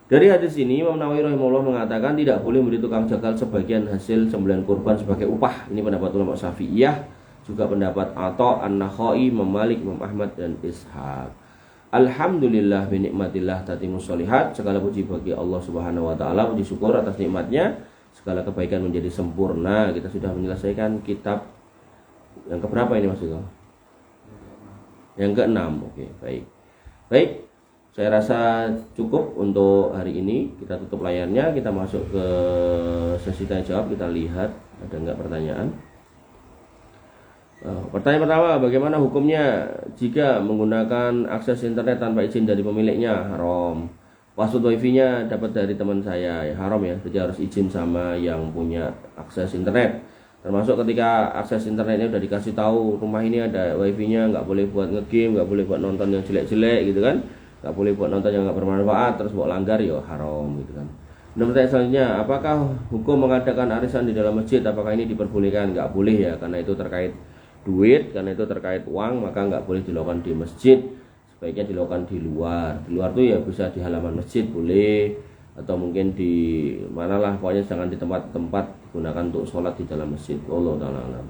A: Dari hadis ini Imam Nawawi rahimahullah mengatakan tidak boleh memberi tukang jagal sebagian hasil sembelihan kurban sebagai upah. Ini pendapat ulama Syafi'iyah, juga pendapat Atha, An-Nakhai, Imam Malik, Imam Ahmad dan Ishaq. Alhamdulillah bi nikmatillah tatimmus sholihat. Segala puji bagi Allah Subhanahu wa taala, puji syukur atas nikmatnya segala kebaikan menjadi sempurna. Kita sudah menyelesaikan kitab yang keberapa ini Mas Iko? Yang ke-6. Oke, baik. Saya rasa cukup untuk hari ini. Kita tutup layarnya, kita masuk ke sesi tanya jawab. Kita lihat ada enggak pertanyaan. Pertanyaan pertama, bagaimana hukumnya jika menggunakan akses internet tanpa izin dari pemiliknya? Haram. Password wifi-nya dapat dari teman saya, ya haram ya. Jadi harus izin sama yang punya akses internet. Termasuk ketika akses internetnya udah dikasih tahu rumah ini ada wifi-nya, nggak boleh buat ngegame, nggak boleh buat nonton yang jelek-jelek gitu kan, nggak boleh buat nonton yang nggak bermanfaat, terus buat langgar ya haram gitu kan. Dan pertanyaan selanjutnya, apakah hukum mengadakan arisan di dalam masjid? Apakah ini diperbolehkan? Nggak boleh ya, karena itu terkait duit, karena itu terkait uang, maka nggak boleh dilakukan di masjid. Sebaiknya dilakukan di luar. Di luar tuh ya bisa di halaman masjid boleh, atau mungkin di manalah, pokoknya jangan di tempat-tempat digunakan untuk sholat di dalam masjid. Allah ta'ala alam.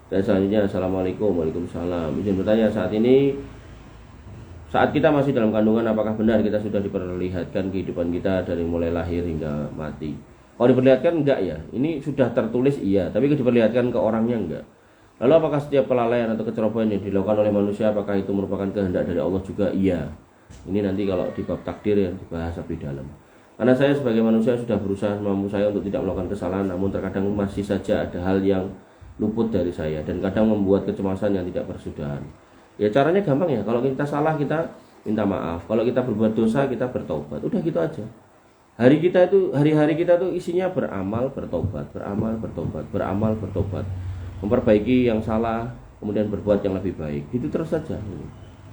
A: Dan selanjutnya, assalamualaikum. Waalaikumsalam. Izin bertanya, saat kita masih dalam kandungan, apakah benar kita sudah diperlihatkan kehidupan kita dari mulai lahir hingga mati? Kalau diperlihatkan enggak ya, ini sudah tertulis iya, tapi diperlihatkan ke orangnya enggak. Lalu apakah setiap kelalaian atau kecerobohan yang dilakukan oleh manusia, apakah itu merupakan kehendak dari Allah juga? Iya. Ini nanti kalau di bab takdir yang dibahas lebih dalam. Karena saya sebagai manusia sudah berusaha mampu saya untuk tidak melakukan kesalahan, namun terkadang masih saja ada hal yang luput dari saya dan kadang membuat kecemasan yang tidak bersudahan. Ya caranya gampang ya, kalau kita salah kita minta maaf, kalau kita berbuat dosa kita bertobat, udah gitu aja. Hari-hari kita tuh isinya beramal, bertobat, memperbaiki yang salah, kemudian berbuat yang lebih baik. Itu terus saja.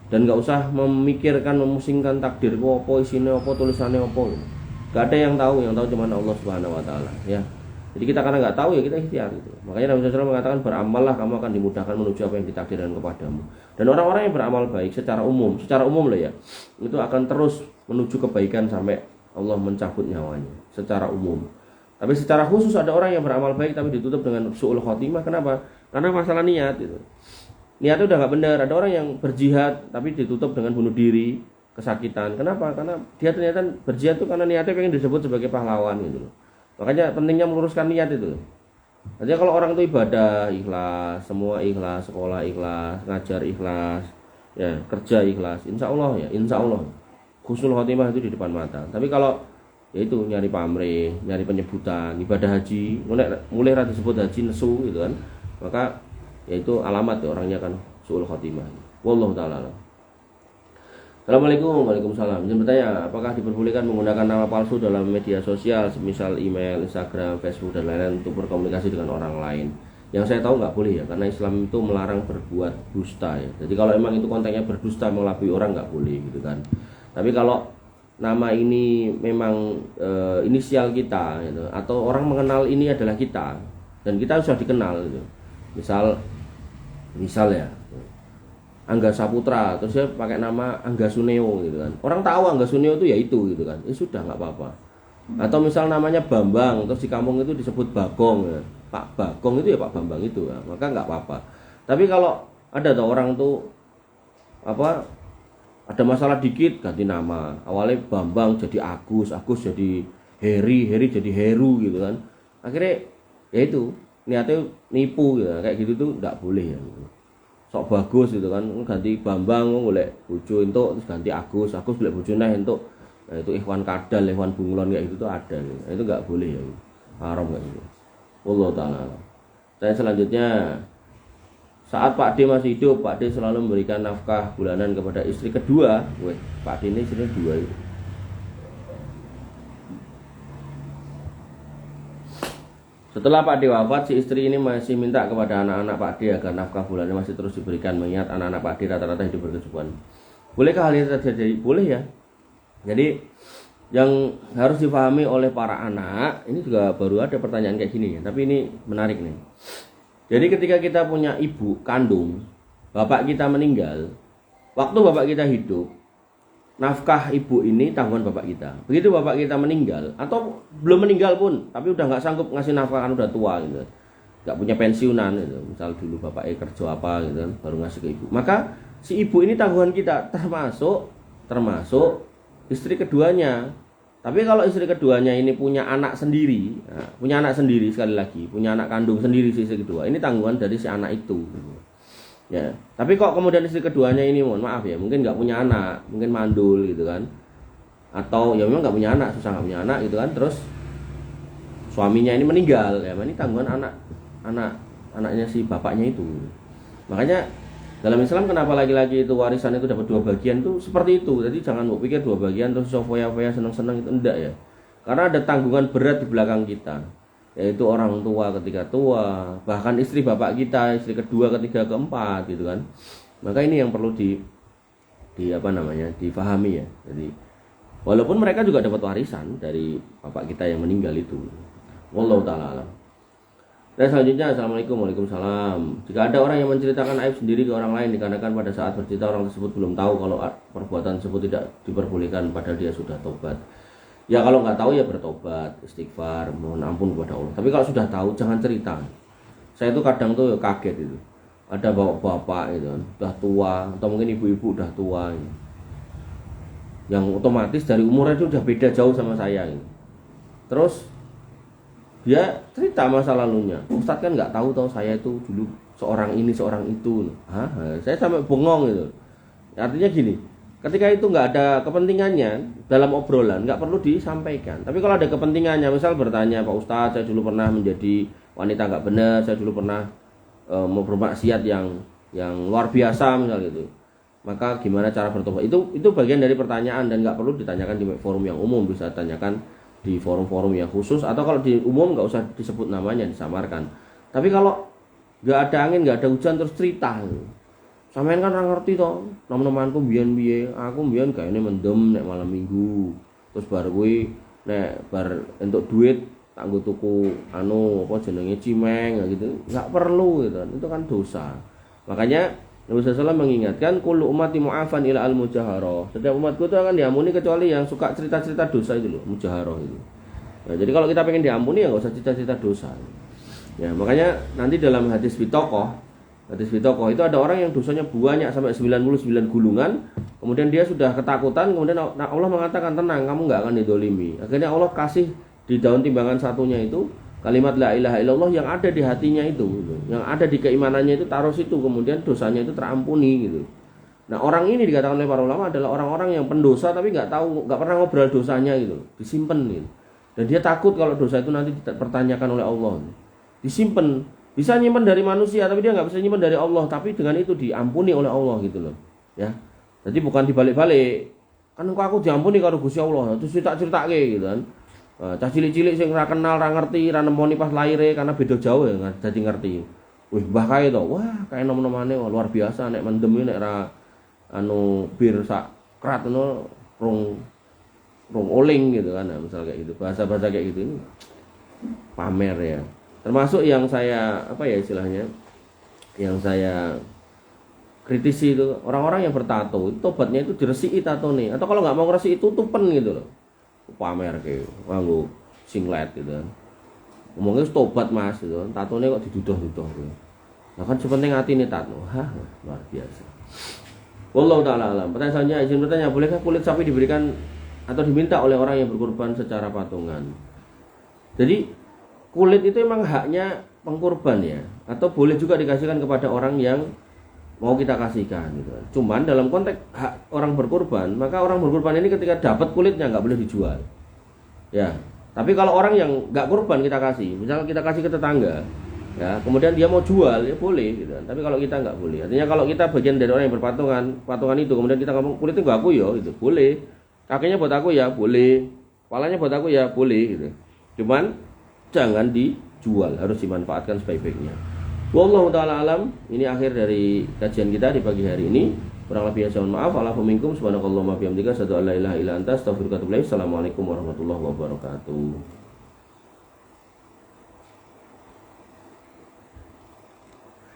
A: Dan nggak usah memikirkan, memusingkan takdir apa, isinya apa, tulisannya apa. Gak ada yang tahu cuma Allah Subhanahu wa taala ya. Jadi kita karena nggak tahu ya kita ikhtiar gitu. Makanya Nabi SAW mengatakan beramallah, kamu akan dimudahkan menuju apa yang ditakdirkan kepadamu. Dan orang-orang yang beramal baik secara umum loh ya, itu akan terus menuju kebaikan sampai Allah mencabut nyawanya secara umum. Tapi secara khusus ada orang yang beramal baik tapi ditutup dengan su'ul khotimah. Kenapa? Karena masalah niat itu. Niatnya udah nggak benar. Ada orang yang berjihad tapi ditutup dengan bunuh diri, kesakitan. Kenapa? Karena dia ternyata berjihad itu karena niatnya pengen disebut sebagai pahlawan gitu loh. Makanya pentingnya meluruskan niat itu. Artinya kalau orang itu ibadah ikhlas, semua ikhlas, sekolah ikhlas, ngajar ikhlas, ya kerja ikhlas, insya Allah husnul khotimah itu di depan mata. Tapi kalau yaitu nyari pamrih, nyari penyebutan, ibadah haji, mulai disebut haji nesu gitu kan, maka yaitu alamat ya, orangnya kan su'ul khotimah. Wallahu ta'ala. Assalamualaikum. Waalaikumsalam. Izin bertanya, apakah diperbolehkan menggunakan nama palsu dalam media sosial, semisal email, Instagram, Facebook dan lain-lain untuk berkomunikasi dengan orang lain? Yang saya tahu nggak boleh ya, karena Islam itu melarang berbuat dusta ya. Jadi kalau emang itu kontennya berdusta, mengelabui orang, nggak boleh gitu kan. Tapi kalau nama ini memang inisial kita gitu, atau orang mengenal ini adalah kita dan kita sudah dikenal gitu. Misal ya Angga Saputra, terus dia pakai nama Angga Suneo gitu kan. Orang tahu Angga Suneo itu ya itu gitu kan. Sudah nggak apa-apa. Atau misal namanya Bambang, terus di kampung itu disebut Bagong ya. Pak Bagong itu ya Pak Bambang itu ya. Maka nggak apa-apa. Tapi kalau ada orang tuh ada masalah dikit ganti nama. Awalnya Bambang jadi Agus jadi Heri jadi Heru gitu kan. Akhirnya ya itu niatnya nipu gitu. Kayak gitu tuh nggak boleh ya. Sok bagus gitu kan, ganti Bambang golek bojo entuk, terus ganti Agus golek bojo neh entuk. Nah, itu Ikhwan Kadal, Ikhwan Bunglon kayak gitu tuh ada gitu. Nah, itu enggak boleh ya. Haram kayak gitu. Wallahu taala. Dan selanjutnya, saat Pak D masih hidup, Pak D selalu memberikan nafkah bulanan kepada istri kedua. Pak D ini istrinya dua itu. Setelah Pak D wafat, si istri ini masih minta kepada anak-anak Pak D agar nafkah bulannya masih terus diberikan, mengingat anak-anak Pak D rata-rata hidup berkecukupan. Bolehkah hal ini terjadi? Boleh ya. Jadi yang harus dipahami oleh para anak, ini juga baru ada pertanyaan kayak gini ya, tapi ini menarik nih. Jadi ketika kita punya ibu kandung, bapak kita meninggal, waktu bapak kita hidup, nafkah ibu ini tanggungan bapak kita. Begitu bapak kita meninggal atau belum meninggal pun, tapi udah nggak sanggup ngasih nafkah kan udah tua gitu, nggak punya pensiunan gitu. Misal dulu bapaknya kerja apa gitu kan, baru ngasih ke ibu. Maka si ibu ini tanggungan kita, termasuk istri keduanya. Tapi kalau istri keduanya ini punya anak sendiri, sekali lagi, punya anak kandung sendiri si istri kedua, ini tanggungan dari si anak itu. Ya, tapi kok kemudian istri keduanya ini, mohon maaf ya, mungkin nggak punya anak, mungkin mandul gitu kan, atau ya memang nggak punya anak, susah nggak punya anak gitu kan, terus suaminya ini meninggal, ya ini tanggungan anaknya si bapaknya itu. Makanya dalam Islam kenapa laki-laki itu warisan itu dapat 2 bagian itu seperti itu. Jadi jangan mau pikir 2 bagian terus foya-foya seneng-seneng itu, enggak ya. Karena ada tanggungan berat di belakang kita, yaitu orang tua ketika tua, bahkan istri bapak kita, istri kedua, ketiga, keempat gitu kan. Maka ini yang perlu difahami ya. Jadi walaupun mereka juga dapat warisan dari bapak kita yang meninggal itu. Wallahu ta'ala alam. Dan selanjutnya, assalamualaikum, waalaikumsalam. Jika ada orang yang menceritakan aib sendiri ke orang lain, dikarenakan pada saat bercerita orang tersebut belum tahu kalau perbuatan tersebut tidak diperbolehkan padahal dia sudah tobat. Ya kalau nggak tahu ya bertobat, istighfar, mohon ampun kepada Allah. Tapi kalau sudah tahu jangan cerita. Saya itu kadang tuh kaget itu. Ada bapak itu udah tua, atau mungkin ibu-ibu udah tua gitu, yang otomatis dari umurnya itu udah beda jauh sama saya gitu. Terus dia cerita masa lalunya. Ustadz kan nggak tahu saya itu dulu seorang ini seorang itu. Saya sampai bengong gitu. Artinya gini, ketika itu nggak ada kepentingannya dalam obrolan, nggak perlu disampaikan. Tapi kalau ada kepentingannya, misal bertanya, Pak Ustadz, saya dulu pernah menjadi wanita nggak benar, saya dulu pernah mau bermaksiat yang luar biasa misal gitu. Maka gimana cara bertobat? Itu bagian dari pertanyaan dan nggak perlu ditanyakan di forum yang umum, bisa tanyakan di forum-forum yang khusus, atau kalau di umum nggak usah disebut namanya, disamarkan. Tapi kalau nggak ada angin, nggak ada hujan terus cerita, sampean kan ora ngerti toh, nom-nomanku biyen aku biyen kayaknya mendem nek malam minggu, terus bar kuwi nek bar entuk duit tak nggo tuku apa jenenge cimeng gitu, nggak perlu gitu, itu kan dosa. Makanya Nabi SAW mengingatkan, kullu ummati mu'afan ila al-mujaharah. Setiap umatku itu akan diampuni kecuali yang suka cerita-cerita dosa itu loh, mujaharah itu. Nah, jadi kalau kita pengen diampuni ya nggak usah cerita-cerita dosa. Ya, makanya nanti dalam hadis bitokoh itu ada orang yang dosanya banyak sampai 99 gulungan, kemudian dia sudah ketakutan, kemudian Allah mengatakan tenang, kamu nggak akan didolimi. Akhirnya Allah kasih di daun timbangan satunya itu kalimat la ilaha illallah yang ada di hatinya itu, yang ada di keimanannya itu, taruh situ, kemudian dosanya itu terampuni gitu. Nah, orang ini dikatakan oleh para ulama adalah orang-orang yang pendosa tapi nggak pernah ngobrol dosanya gitu, disimpan gitu. Dan dia takut kalau dosa itu nanti dipertanyakan oleh Allah. Disimpan, bisa nyimpan dari manusia tapi dia nggak bisa nyimpan dari Allah, tapi dengan itu diampuni oleh Allah gitu loh. Ya. Jadi bukan dibalik-balik. Kan aku diampuni karo Gusti Allah, terus cerita-ceritake gitu kan. Cah cilik-cilik sing ora kenal, ora ngerti, ra nemoni pas laire karena beda jauh ya, dadi ngerti. Wih, mbah kae to. Wah, kae nom-nomane luar biasa nek mendem nek ra bir sak krat ngono rong oling gitu kan. Nah, misal kayak gitu. Bahasa-bahasa kayak gitu ini pamer ya. Termasuk yang saya istilahnya yang saya kritisi itu orang-orang yang bertato, itu tobatnya itu diresiki tatone, atau kalau nggak mau ngresiki tutupen gitu loh. Pamer ke nganggo singlet gitu kan. Ngomongnya tobat Mas gitu kan. Tatone kok diduduh-duduh gitu. Nah kan sepenting atine tato. Luar biasa. Wallahu taala alam. Pertanyaan selanjutnya, izin bertanya, bolehkah kulit sapi diberikan atau diminta oleh orang yang berkurban secara patungan? Jadi kulit itu emang haknya pengkurban ya, atau boleh juga dikasihkan kepada orang yang mau kita kasihkan gitu. Cuman dalam konteks hak orang berkurban, maka orang berkurban ini ketika dapat kulitnya nggak boleh dijual. Ya, tapi kalau orang yang nggak kurban kita kasih, misalnya kita kasih ke tetangga, ya, kemudian dia mau jual ya boleh gitu. Tapi kalau kita nggak boleh. Artinya kalau kita bagian dari orang yang patungan itu, kemudian kita ngomong kulitnya nggak aku ya, itu boleh. Kakinya buat aku ya boleh, kepalanya buat aku ya boleh gitu. Cuman jangan dijual, harus dimanfaatkan sebaik-baiknya. Wallahu ta'ala alam. Ini akhir dari kajian kita di pagi hari ini. Kurang lebihnya saya mohon maaf. Alaikum minkum subhanakallahumma bihamdika asyhadu an la ilaha illa anta astaghfiruka wa atubu ilaik. Assalamualaikum warahmatullahi wabarakatuh.